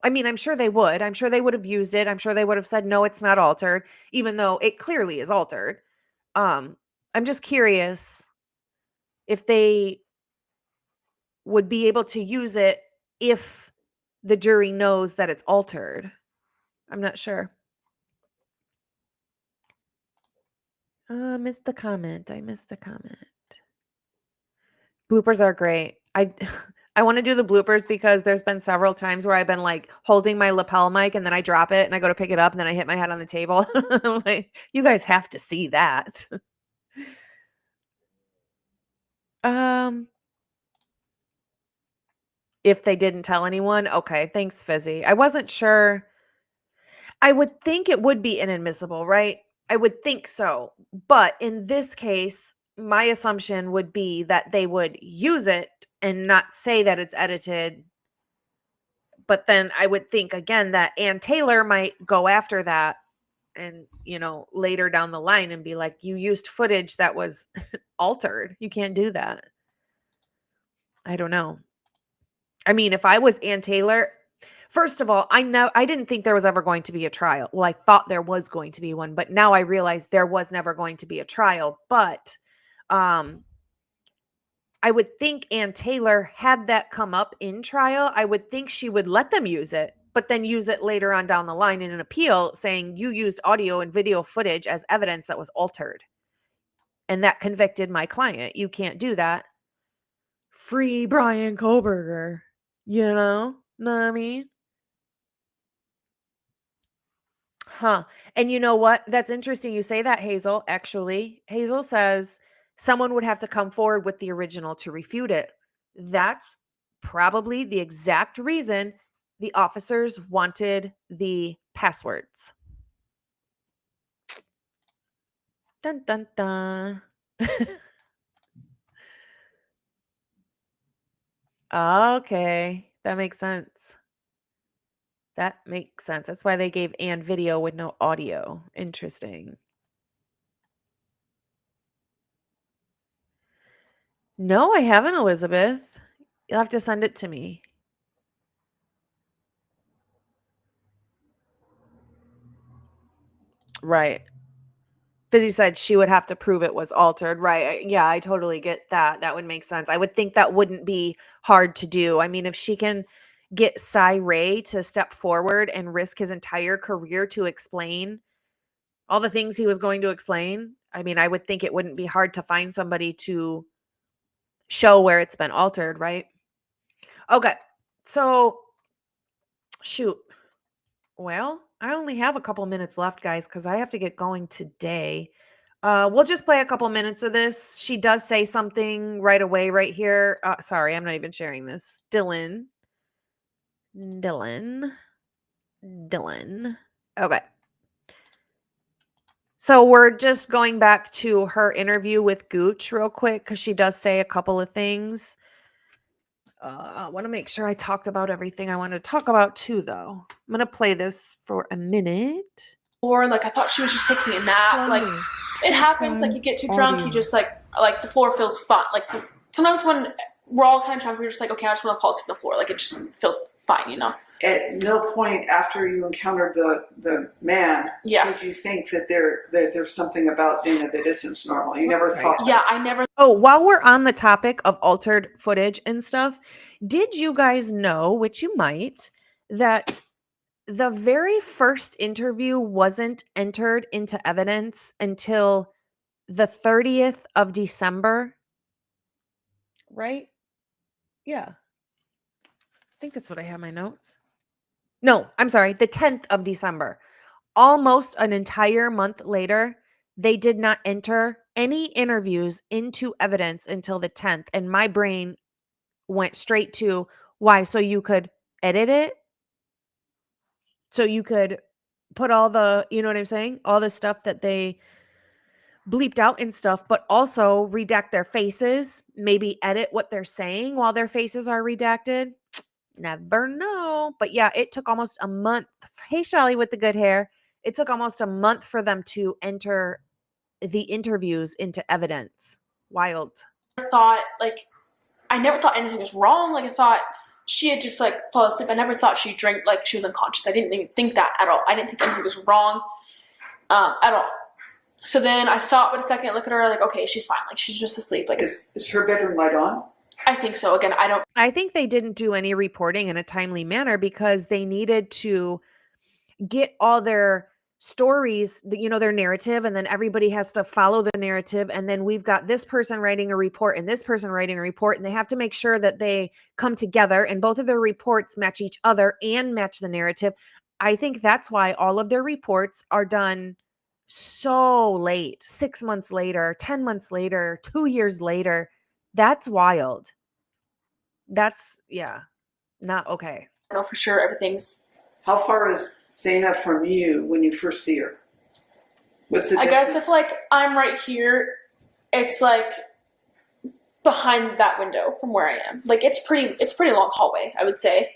S1: I mean, I'm sure they would. I'm sure they would have used it. I'm sure they would have said, no, it's not altered, even though it clearly is altered. I'm just curious if they would be able to use it if the jury knows that it's altered. I'm not sure. I missed the comment. Bloopers are great. I want to do the bloopers because there's been several times where I've been like holding my lapel mic and then I drop it and I go to pick it up and then I hit my head on the table. Like, you guys have to see that. If they didn't tell anyone, okay, thanks, Fizzy. I wasn't sure. I would think it would be inadmissible, right? I would think so. But in this case, my assumption would be that they would use it and not say that it's edited. But then I would think again that Ann Taylor might go after that and, later down the line and be like, you used footage that was altered. You can't do that. I don't know. I mean, if I was Ann Taylor, first of all, I didn't think there was ever going to be a trial. Well, I thought there was going to be one, but now I realize there was never going to be a trial. But I would think Ann Taylor, had that come up in trial, I would think she would let them use it, but then use it later on down the line in an appeal saying you used audio and video footage as evidence that was altered. And that convicted my client. You can't do that. Free Brian Koberger. Know what I mean? Huh. And you know what? That's interesting you say that, Hazel. Actually, Hazel says someone would have to come forward with the original to refute it. That's probably the exact reason the officers wanted the passwords. Dun, dun, dun. Okay. That makes sense. That's why they gave Ann video with no audio. Interesting. No, I haven't, Elizabeth. You'll have to send it to me. Right. Fizzy said she would have to prove it was altered. Right. Yeah, I totally get that. That would make sense. I would think that wouldn't be hard to do. I mean, if she can get Cy Ray to step forward and risk his entire career to explain all the things he was going to explain, I mean, I would think it wouldn't be hard to find somebody to show where it's been altered, right? Okay. So, shoot. Well, I only have a couple minutes left, guys, because I have to get going today. We'll just play a couple minutes of this. She does say something right away right here. Sorry, I'm not even sharing this. Dylan. Okay. So we're just going back to her interview with Gooch real quick because she does say a couple of things. I want to make sure I talked about everything I want to talk about too, though. I'm going to play this for a minute.
S6: Or like I thought she was just taking a nap. Like it happens, like you get too drunk, you just like Like, the floor feels fine. Like, sometimes when we're all kind of drunk, we're just like, okay, I just want to fall asleep on the floor. Like, it just feels fine, you know?
S7: At no point after you encountered the man did you think that there's something about Zena that isn't normal. You never thought that.
S6: Yeah, I never.
S1: Oh, while we're on the topic of altered footage and stuff, did you guys know, which you might, that the very first interview wasn't entered into evidence until the 30th of December? Right? Yeah. I think that's what I have in my notes. No, I'm sorry, the 10th of December. Almost an entire month later, they did not enter any interviews into evidence until the 10th. And my brain went straight to why? So you could edit it? So you could put all the, you know what I'm saying? All the stuff that they bleeped out and stuff, but also redact their faces, maybe edit what they're saying while their faces are redacted. Never know. But yeah, it took almost a month. Hey, Shelly with the good hair. It took almost a month for them to enter the interviews into evidence. Wild.
S6: I never thought anything was wrong. Like, I thought she had just, like, fallen asleep. I never thought she drank, like, she was unconscious. I didn't even think that at all. I didn't think anything was wrong at all. So then I stopped for a second, look at her, like, okay, she's fine. Like, she's just asleep. Like,
S7: Is her bedroom light on?
S6: I think so. Again,
S1: I think they didn't do any reporting in a timely manner because they needed to get all their stories, you know, their narrative, and then everybody has to follow the narrative. And then we've got this person writing a report and this person writing a report, and they have to make sure that they come together and both of their reports match each other and match the narrative. I think that's why all of their reports are done so late, 6 months later, 10 months later, 2 years later. That's wild. That's, yeah, not okay.
S6: I know for sure everything's.
S7: How far is Zena from you when you first see her? What's the distance?
S6: I guess if, like, I'm right here, it's, like, behind that window from where I am. Like, it's pretty long hallway, I would say.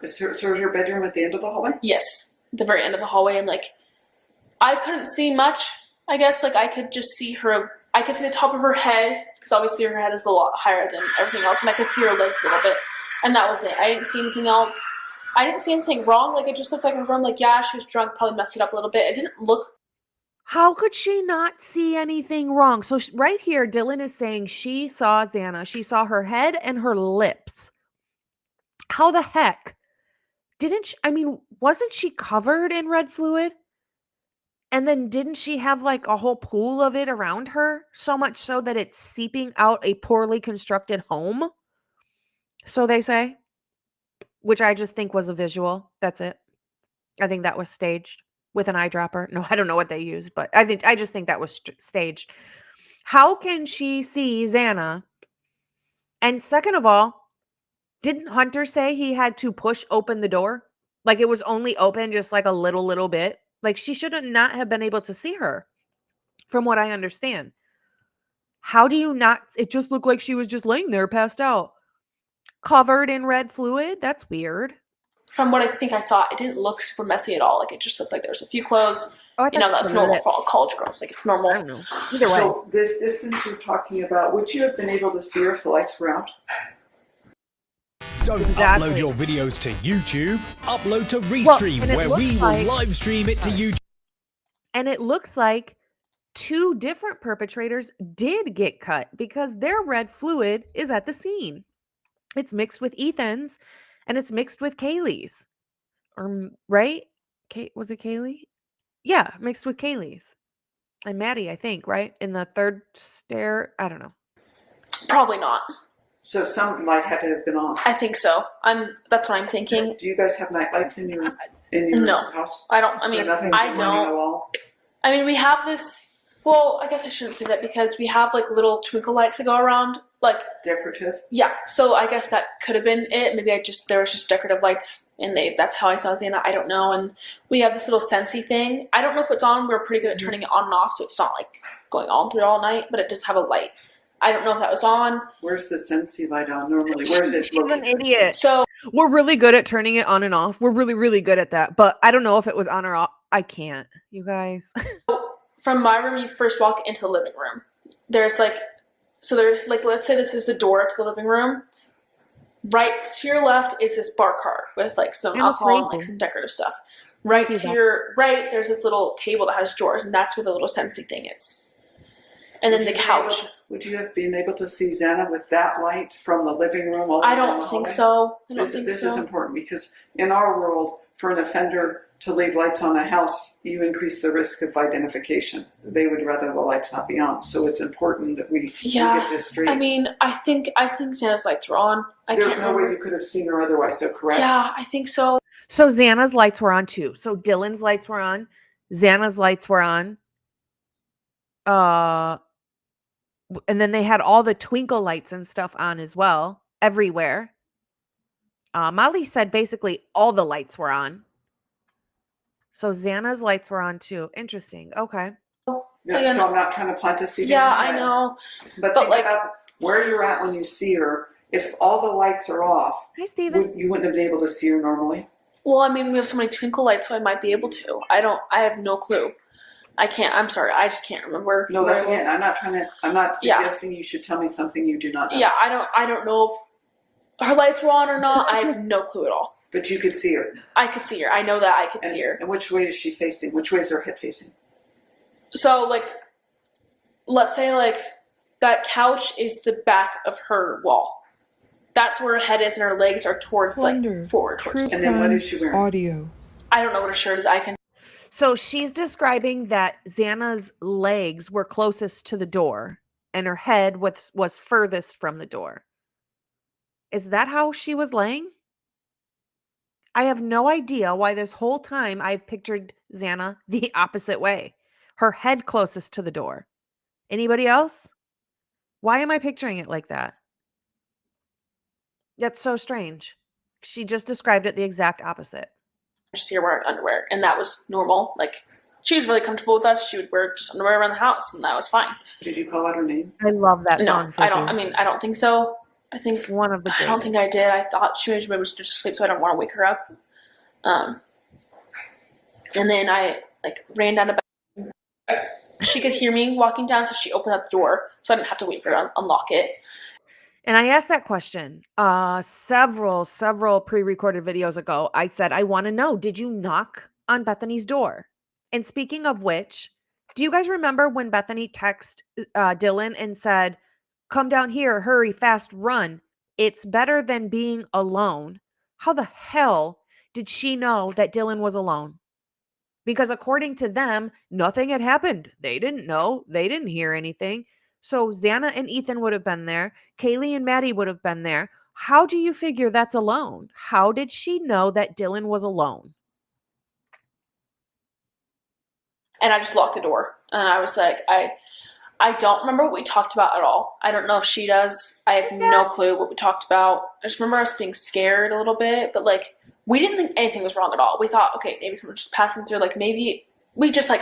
S7: Is her bedroom at the end of the hallway?
S6: Yes, the very end of the hallway. And, like, I couldn't see much, I guess. Like, I could just see her. I could see the top of her head, because obviously her head is a lot higher than everything else. And I could see her legs a little bit. And that was it. I didn't see anything else. I didn't see anything wrong. Like, it just looked like everyone, like, yeah, she was drunk, probably messed it up a little bit. It didn't look.
S1: How could she not see anything wrong? So right here, Dylan is saying she saw Xana. She saw her head and her lips. How the heck? Wasn't she covered in red fluid? And then didn't she have, like, a whole pool of it around her? So much so that it's seeping out a poorly constructed home? So they say. Which I just think was a visual. That's it. I think that was staged with an eyedropper. No, I don't know what they used, but I just think that was staged. How can she see Xana? And second of all, didn't Hunter say he had to push open the door? Like, it was only open just like a little bit. Like, she should not have been able to see her, from what I understand. How do you not? It just looked like she was just laying there, passed out. Covered in red fluid? That's weird.
S6: From what I think I saw, it didn't look super messy at all. Like, it just looked like there was a few clothes. That's normal for all college girls. Like, it's normal.
S1: I don't know. Either way.
S7: So this distance you're talking about, would you have been able to see her if the lights were out?
S8: Don't
S1: Exactly.
S8: upload your videos to YouTube. Upload to Restream, where we will live stream it to YouTube.
S1: And it looks like 2 different perpetrators did get cut because their red fluid is at the scene. It's mixed with Ethan's and it's mixed with Kaylee's. Right? Was it Kaylee? Yeah, mixed with Kaylee's. And Maddie, I think, right? In the third stair. I don't know.
S6: Probably not.
S7: So some light had to have been on.
S6: I think so. That's what I'm thinking.
S7: Do you guys have night lights in your
S6: No,
S7: house?
S6: I don't. I
S7: So
S6: mean,
S7: nothing's
S6: I
S7: been running
S6: don't.
S7: at all?
S6: I mean, we have this. Well, I guess I shouldn't say that because we have, like, little twinkle lights that go around. Like,
S7: Decorative?
S6: yeah. So I guess that could have been it. Maybe there was just decorative lights, and that's how I saw Xana. I don't know. And we have this little Scentsy thing. I don't know if it's on. We're pretty good at turning it on and off, so it's not, like, going on through all night. But it does have a light. I don't know if that was on.
S7: Where's the Scentsy light on normally? Where's it?
S1: She's an idiot.
S6: So
S1: We're really good at turning it on and off. We're really, really good at that. But I don't know if it was on or off. I can't. You guys.
S6: from my room, you first walk into the living room. there's like, so there, like, let's say this is the door to the living room. Right to your left is this bar cart with like some alcohol and like some decorative stuff. Right to your right, there's this little table that has drawers, and that's where the little sensing thing is. And then the couch.
S7: Would you have been able to see Xana with that light from the living room?
S6: I don't think so.
S7: This is important because in our world, for an offender to leave lights on a house, you increase the risk of identification. They would rather the lights not be on. So it's important that we get this straight.
S6: I mean, I think Xana's lights were on.
S7: There's no way you could have seen her otherwise, so correct?
S6: Yeah, I think so.
S1: So Xana's lights were on too. So Dylan's lights were on. Xana's lights were on. And then they had all the twinkle lights and stuff on as well, everywhere. Molly said basically all the lights were on. So Xana's lights were on too. Interesting. Okay.
S7: Yeah, so I'm not trying to plant a seed.
S6: Yeah, I know.
S7: But think about where you're at when you see her. If all the lights are off,
S1: hi, Steven.
S7: You wouldn't have been able to see her normally.
S6: Well, I mean, we have so many twinkle lights, so I might be able to. I have no clue. I can't. I'm sorry. I just can't remember.
S7: No, that's again. I'm not suggesting you should tell me something you do not know.
S6: Yeah, I don't know if her lights were on or not. I have no clue at all.
S7: But you could see her.
S6: I could see her. I know that I could see her.
S7: And which way is she facing? Which way is her head facing?
S6: So, like, let's say, like, that couch is the back of her wall. That's where her head is, and her legs are towards, like, forward.
S7: And then what is she wearing?
S9: Audio.
S6: I don't know what her shirt is.
S1: So she's describing that Xana's legs were closest to the door, and her head was furthest from the door. Is that how she was laying? I have no idea why this whole time I've pictured Xana the opposite way. Her head closest to the door. Anybody else? Why am I picturing it like that? That's so strange. She just described it the exact opposite.
S6: I just see her wearing underwear, and that was normal. Like, she was really comfortable with us. She would wear just underwear around the house, and that was fine.
S7: Did you call out her name?
S1: I love that song.
S6: No, I don't. I mean, I don't think so. I think
S1: one of the.
S6: I don't think I did. I thought she maybe was just asleep, so I don't want to wake her up. And then I ran down the back. She could hear me walking down, so she opened up the door, so I didn't have to wait for her to unlock it.
S1: And I asked that question several pre-recorded videos ago. I said, I want to know, did you knock on Bethany's door? And speaking of which, do you guys remember when Bethany texted Dylan and said, come down here, hurry, fast, run. It's better than being alone. How the hell did she know that Dylan was alone? Because according to them, nothing had happened. They didn't know. They didn't hear anything. So Xana and Ethan would have been there. Kaylee and Maddie would have been there. How do you figure that's alone? How did she know that Dylan was alone?
S6: And I just locked the door. And I was like, I don't remember what we talked about at all. I don't know if she does. I have no clue what we talked about. I just remember us being scared a little bit. But, like, we didn't think anything was wrong at all. We thought, okay, maybe someone's just passing through. Like, maybe we just, like...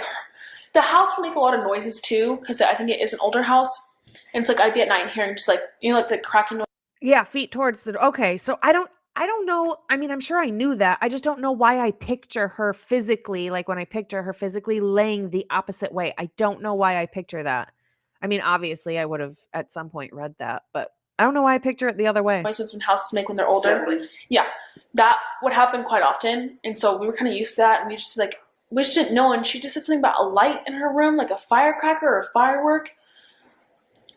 S6: The house would make a lot of noises too, because I think it is an older house. And it's like I'd be at night hearing just like, you know, like the cracking noise.
S1: Yeah, feet towards the okay. So I don't know. I mean, I'm sure I knew that. I just don't know why I picture her physically, like when I picture her physically laying the opposite way. I don't know why I picture that. I mean, obviously I would have at some point read that, but I don't know why I picture it the other way.
S6: Noises when houses make when they're older. Yeah, that would happen quite often. And so we were kind of used to that. And we just like, we just didn't know, and she just said something about a light in her room, like a firecracker or a firework.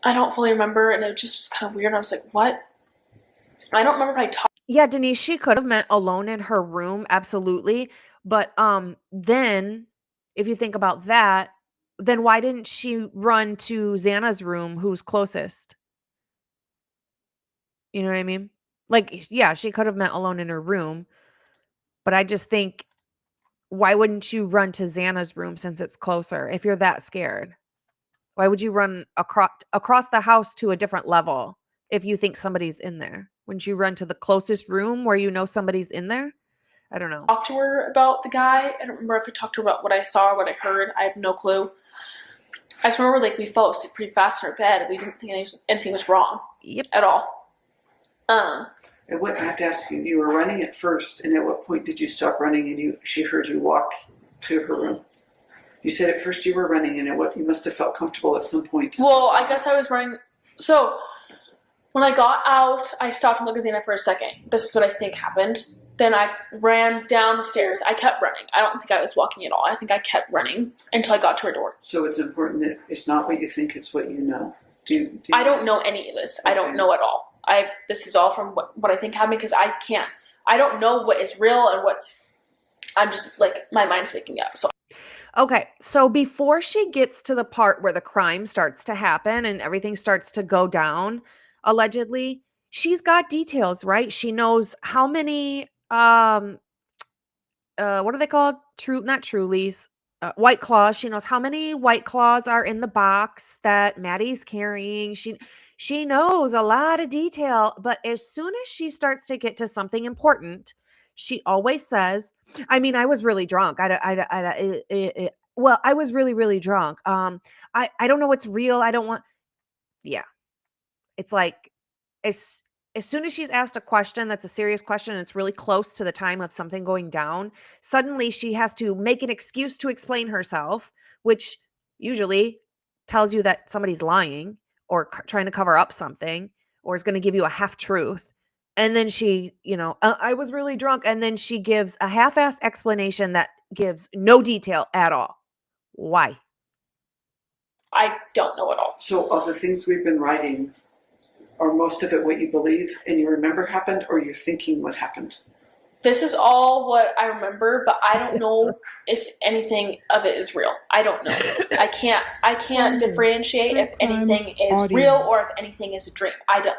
S6: I don't fully remember, and it just was kind of weird. I was like, what? I don't remember if I talked.
S1: Yeah, Denise, she could have meant alone in her room, absolutely. But then, if you think about that, then why didn't she run to Xana's room, who's closest? You know what I mean? Like, yeah, she could have meant alone in her room, but I just think, why wouldn't you run to Xana's room since it's closer if you're that scared? Why would you run across the house to a different level if you think somebody's in there? Wouldn't you run to the closest room where you know somebody's in there? I don't know.
S6: Talked to her about the guy. I don't remember if I talked to her about what I saw or what I heard. I have no clue. I just remember like we fell asleep pretty fast in our bed. We didn't think anything was wrong at all.
S7: And what I have to ask you, you were running at first, and at what point did you stop running and she heard you walk to her room? You said at first you were running, and you must have felt comfortable at some point.
S6: Well, I guess I was running. So when I got out, I stopped and looked at Xana for a second. This is what I think happened. Then I ran down the stairs. I kept running. I don't think I was walking at all. I think I kept running until I got to her door.
S7: So it's important that it's not what you think, it's what you know.
S6: I don't know any of this. Okay. I don't know at all. This is all from what I think happened, because I don't know what is real and I'm just like, my mind's making up. So.
S1: Okay, so before she gets to the part where the crime starts to happen and everything starts to go down, allegedly, she's got details, right? She knows how many, what are they called? Not Trulies, White Claws. She knows how many White Claws are in the box that Maddie's carrying. She knows a lot of detail, but as soon as she starts to get to something important, she always says, I mean, I was really drunk. Well, I was really, really drunk. I don't know what's real. I don't want, yeah. It's like, as soon as she's asked a question that's a serious question and it's really close to the time of something going down, suddenly she has to make an excuse to explain herself, which usually tells you that somebody's lying or trying to cover up something, or is going to give you a half truth. And then she, I was really drunk. And then she gives a half-assed explanation that gives no detail at all. Why?
S6: I don't know at all.
S7: So of the things we've been writing, are most of it what you believe and you remember happened, or you're thinking what happened?
S6: This is all what I remember, but I don't know if anything of it is real. I don't know. I can't differentiate if anything is real or if anything is a dream.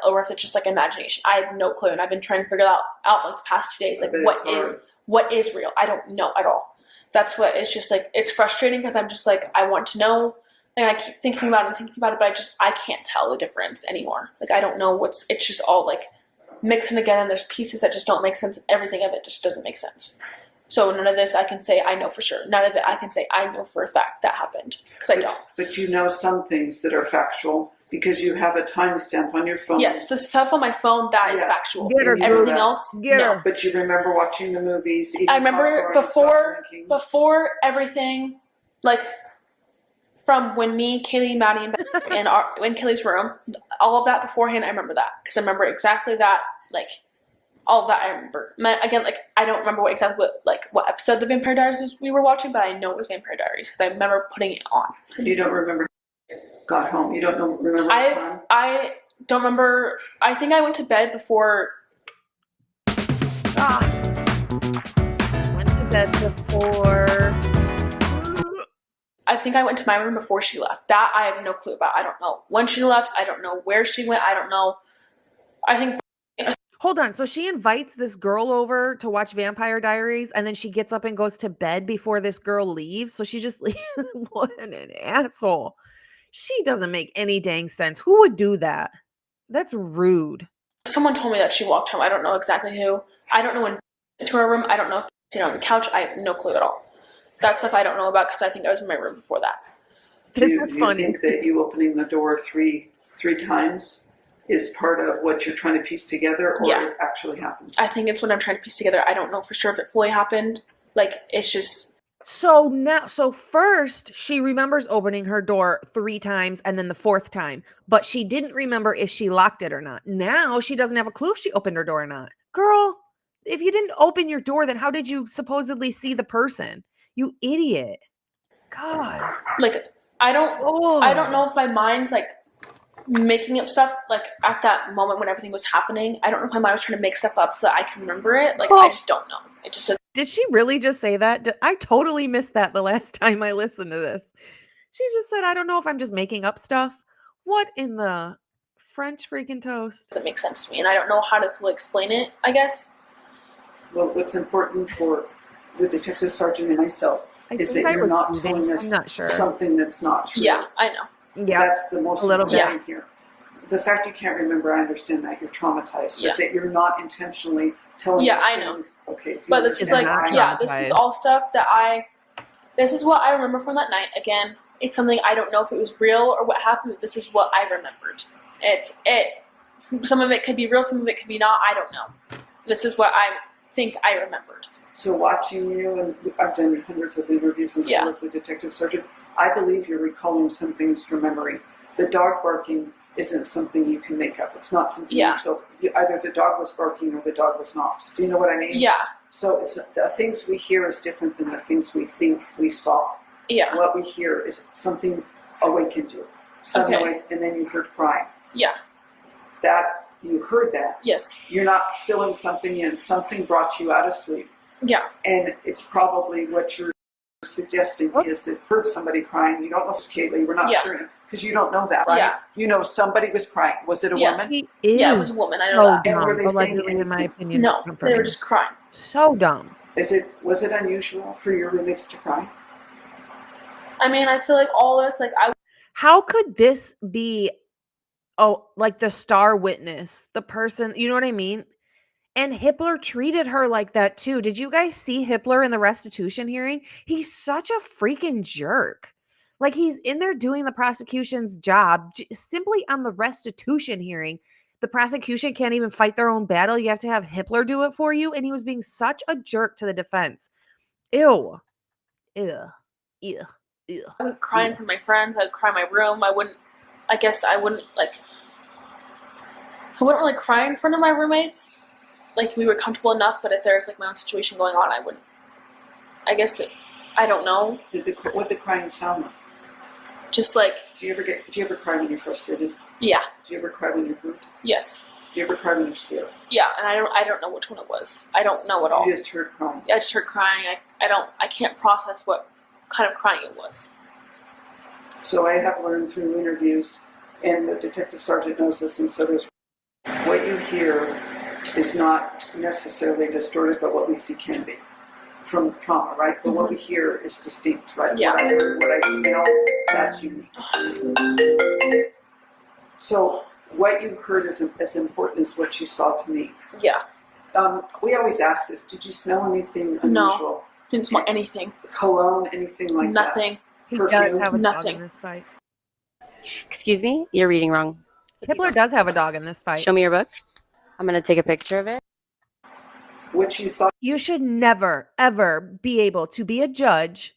S6: Or if it's just like imagination. I have no clue, and I've been trying to figure it out like the past 2 days. Like what is real? I don't know at all. That's what it's just like. It's frustrating because I'm just like, I want to know. And I keep thinking about it, but I can't tell the difference anymore. Like, I don't know it's just all like mixing together, and there's pieces that just don't make sense. Everything of it just doesn't make sense. So none of this I can say I know for sure. None of it I can say I know for a fact that happened, because I don't.
S7: But you know some things that are factual because you have a timestamp on your phone.
S6: Yes, the stuff on my phone, that is factual. Everything else, no.
S7: But you remember watching the movies.
S6: I remember before everything, like, from when me, Kaylee, Maddie, and Ben in Kaylee's room, all of that beforehand, I remember that. Because I remember exactly that, like, all of that I remember. Again, like, I don't remember what episode of the Vampire Diaries we were watching, but I know it was Vampire Diaries, because I remember putting it on.
S7: You don't remember got home? You don't remember what time?
S6: I don't remember. I think I went to bed before...
S1: Went to bed before...
S6: I think I went to my room before she left. That I have no clue about. I don't know when she left. I don't know where she went. I don't know. I think...
S1: Hold on. So she invites this girl over to watch Vampire Diaries, and then she gets up and goes to bed before this girl leaves. So she just leaves. What an asshole. She doesn't make any dang sense. Who would do that? That's rude.
S6: Someone told me that she walked home. I don't know exactly who. I don't know when to her room. I don't know if she's on the couch. I have no clue at all. That stuff I don't know about because I think I was in my room before that.
S7: Do you think that you opening the door three times is part of what you're trying to piece together, or it actually happened?
S6: I think it's what I'm trying to piece together. I don't know for sure if it fully happened. Like, it's just...
S1: So first she remembers opening her door 3 times and then the 4th time, but she didn't remember if she locked it or not. Now she doesn't have a clue if she opened her door or not. Girl, if you didn't open your door, then how did you supposedly see the person? You idiot. God.
S6: Like, I don't know if my mind's like making up stuff like at that moment when everything was happening. I don't know if my mind was trying to make stuff up so that I can remember it. Like, I just don't know. It just says.
S1: Did she really just say that? I totally missed that the last time I listened to this. She just said, I don't know if I'm just making up stuff. What in the French freaking toast?
S6: Doesn't make sense to me, and I don't know how to fully explain it, I guess.
S7: Well, what's important for the detective sergeant and myself is that you're not telling us something that's not true.
S6: Yeah, I know.
S1: Yeah,
S7: that's the most important thing here. The fact you can't remember, I understand that you're traumatized, but that you're not intentionally telling us things. Okay,
S6: but this is like, this is all stuff that this is what I remember from that night. Again, it's something I don't know if it was real or what happened, but this is what I remembered. Some of it could be real, some of it could be not. I don't know. This is what I think I remembered.
S7: So watching you, and I've done hundreds of interviews, and so as the detective sergeant, I believe you're recalling some things from memory. The dog barking isn't something you can make up. It's not something you feel. Either the dog was barking or the dog was not. Do you know what I mean?
S6: Yeah.
S7: So it's the things we hear is different than the things we think we saw.
S6: Yeah.
S7: What we hear is something awakened you, some noise, and then you heard crying.
S6: Yeah.
S7: That you heard that.
S6: Yes.
S7: You're not filling something in. Something brought you out of sleep.
S6: Yeah.
S7: And it's probably what you're suggesting is that you heard somebody crying. You don't know if it's Kaylee. We're not certain because you don't know that, right?
S6: Yeah.
S7: You know somebody was crying. Was it a woman?
S6: Yeah, it was a woman. I know that.
S7: And were they saying
S1: Allegedly, in my opinion.
S6: No, they were just crying.
S1: So dumb.
S7: Was it unusual for your roommates to cry?
S6: I mean, I feel like all this, like
S1: how could this be, like the star witness, the person, you know what I mean? And Hippler treated her like that too. Did you guys see Hippler in the restitution hearing? He's such a freaking jerk. Like he's in there doing the prosecution's job simply on the restitution hearing. The prosecution can't even fight their own battle. You have to have Hippler do it for you. And he was being such a jerk to the defense. Ew. Ew. Ew. Ew.
S6: I wouldn't cry in front of my friends. I'd cry in my room. I wouldn't really cry in front of my roommates. Like, we were comfortable enough, but if there's, like, my own situation going on, I wouldn't. I guess, I don't know.
S7: What did the crying sound like?
S6: Just, like...
S7: Do you ever cry when you're frustrated?
S6: Yeah.
S7: Do you ever cry when you're hurt?
S6: Yes.
S7: Do you ever cry when you're scared?
S6: Yeah, and I don't know which one it was. I don't know at all.
S7: You just heard crying?
S6: Yeah, I just heard crying. I can't process what kind of crying it was.
S7: So I have learned through interviews, and the detective sergeant knows this, and so does... What you hear is not necessarily distorted, but what we see can be from trauma, right? But what we hear is distinct, right?
S6: Yeah.
S7: What I heard, what I smell, that's unique. So what you heard is as important as what you saw to me.
S6: Yeah.
S7: We always ask this, did you smell anything unusual?
S6: No, didn't smell anything.
S7: Cologne, anything like
S6: Nothing.
S7: that? Perfume?
S6: Nothing.
S1: In this fight.
S9: Excuse me? You're reading wrong.
S1: Hippler does have a dog in this fight.
S9: Show me your book. I'm going to take a picture of it.
S7: What you thought?
S1: You should never, ever be able to be a judge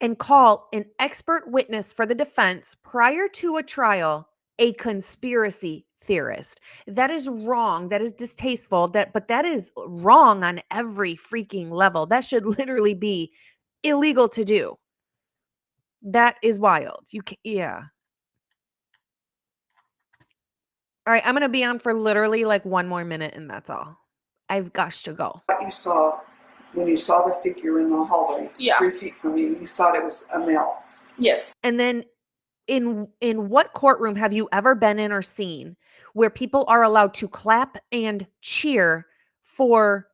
S1: and call an expert witness for the defense prior to a trial a conspiracy theorist. That is wrong. That is distasteful. But that is wrong on every freaking level. That should literally be illegal to do. That is wild. Yeah. All right, I'm going to be on for literally like 1 more minute and that's all. I've got to go.
S7: What you saw when you saw the figure in the hallway, 3 feet from you, you thought it was a male.
S6: Yes.
S1: And then in what courtroom have you ever been in or seen where people are allowed to clap and cheer for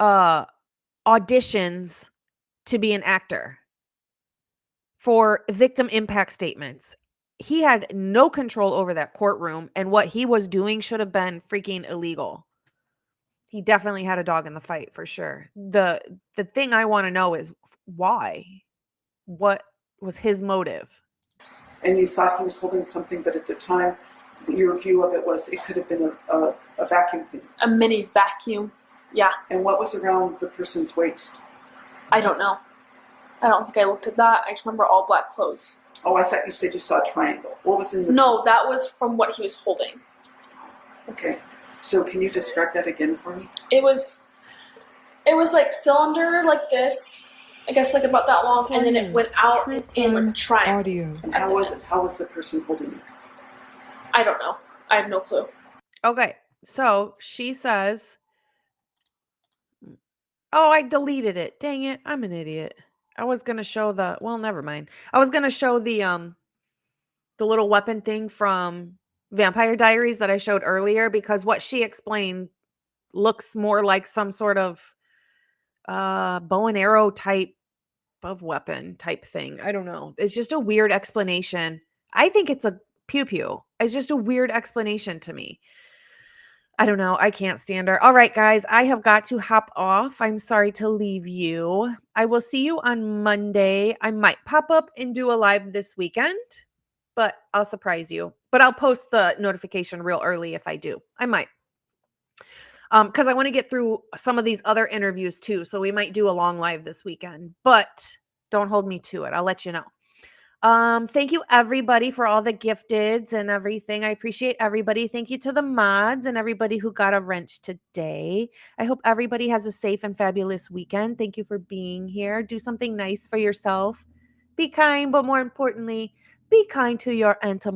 S1: auditions to be an actor, for victim impact statements? He had no control over that courtroom, and what he was doing should have been freaking illegal. He definitely had a dog in the fight for sure. The thing I want to know is why? What was his motive?
S7: And you thought he was holding something, but at the time, your view of it was it could have been a vacuum cleaner.
S6: A mini vacuum. Yeah.
S7: And what was around the person's waist?
S6: I don't know. I don't think I looked at that. I just remember all black clothes.
S7: Oh, I thought you said you saw a triangle. What was in the...
S6: No, that was from what he was holding.
S7: Okay. So can you describe that again for me?
S6: It was like cylinder like this. I guess like about that long, and then it went out in like a triangle.
S7: And how was it? How was the person holding it?
S6: I don't know. I have no clue.
S1: Okay, so she says, oh, I deleted it. Dang it, I'm an idiot. I was going to show never mind. I was going to show the little weapon thing from Vampire Diaries that I showed earlier, because what she explained looks more like some sort of bow and arrow type of weapon type thing. I don't know. It's just a weird explanation. I think it's a pew-pew. It's just a weird explanation to me. I don't know. I can't stand her. All right, guys, I have got to hop off. I'm sorry to leave you. I will see you on Monday. I might pop up and do a live this weekend, but I'll surprise you. But I'll post the notification real early if I do. I might. because I want to get through some of these other interviews too. So we might do a long live this weekend, but don't hold me to it. I'll let you know. Thank you everybody for all the gifteds and everything. I appreciate everybody. Thank you to the mods and everybody who got a wrench today. I hope everybody has a safe and fabulous weekend. Thank you for being here. Do something nice for yourself. Be kind, but more importantly, be kind to your entomologist.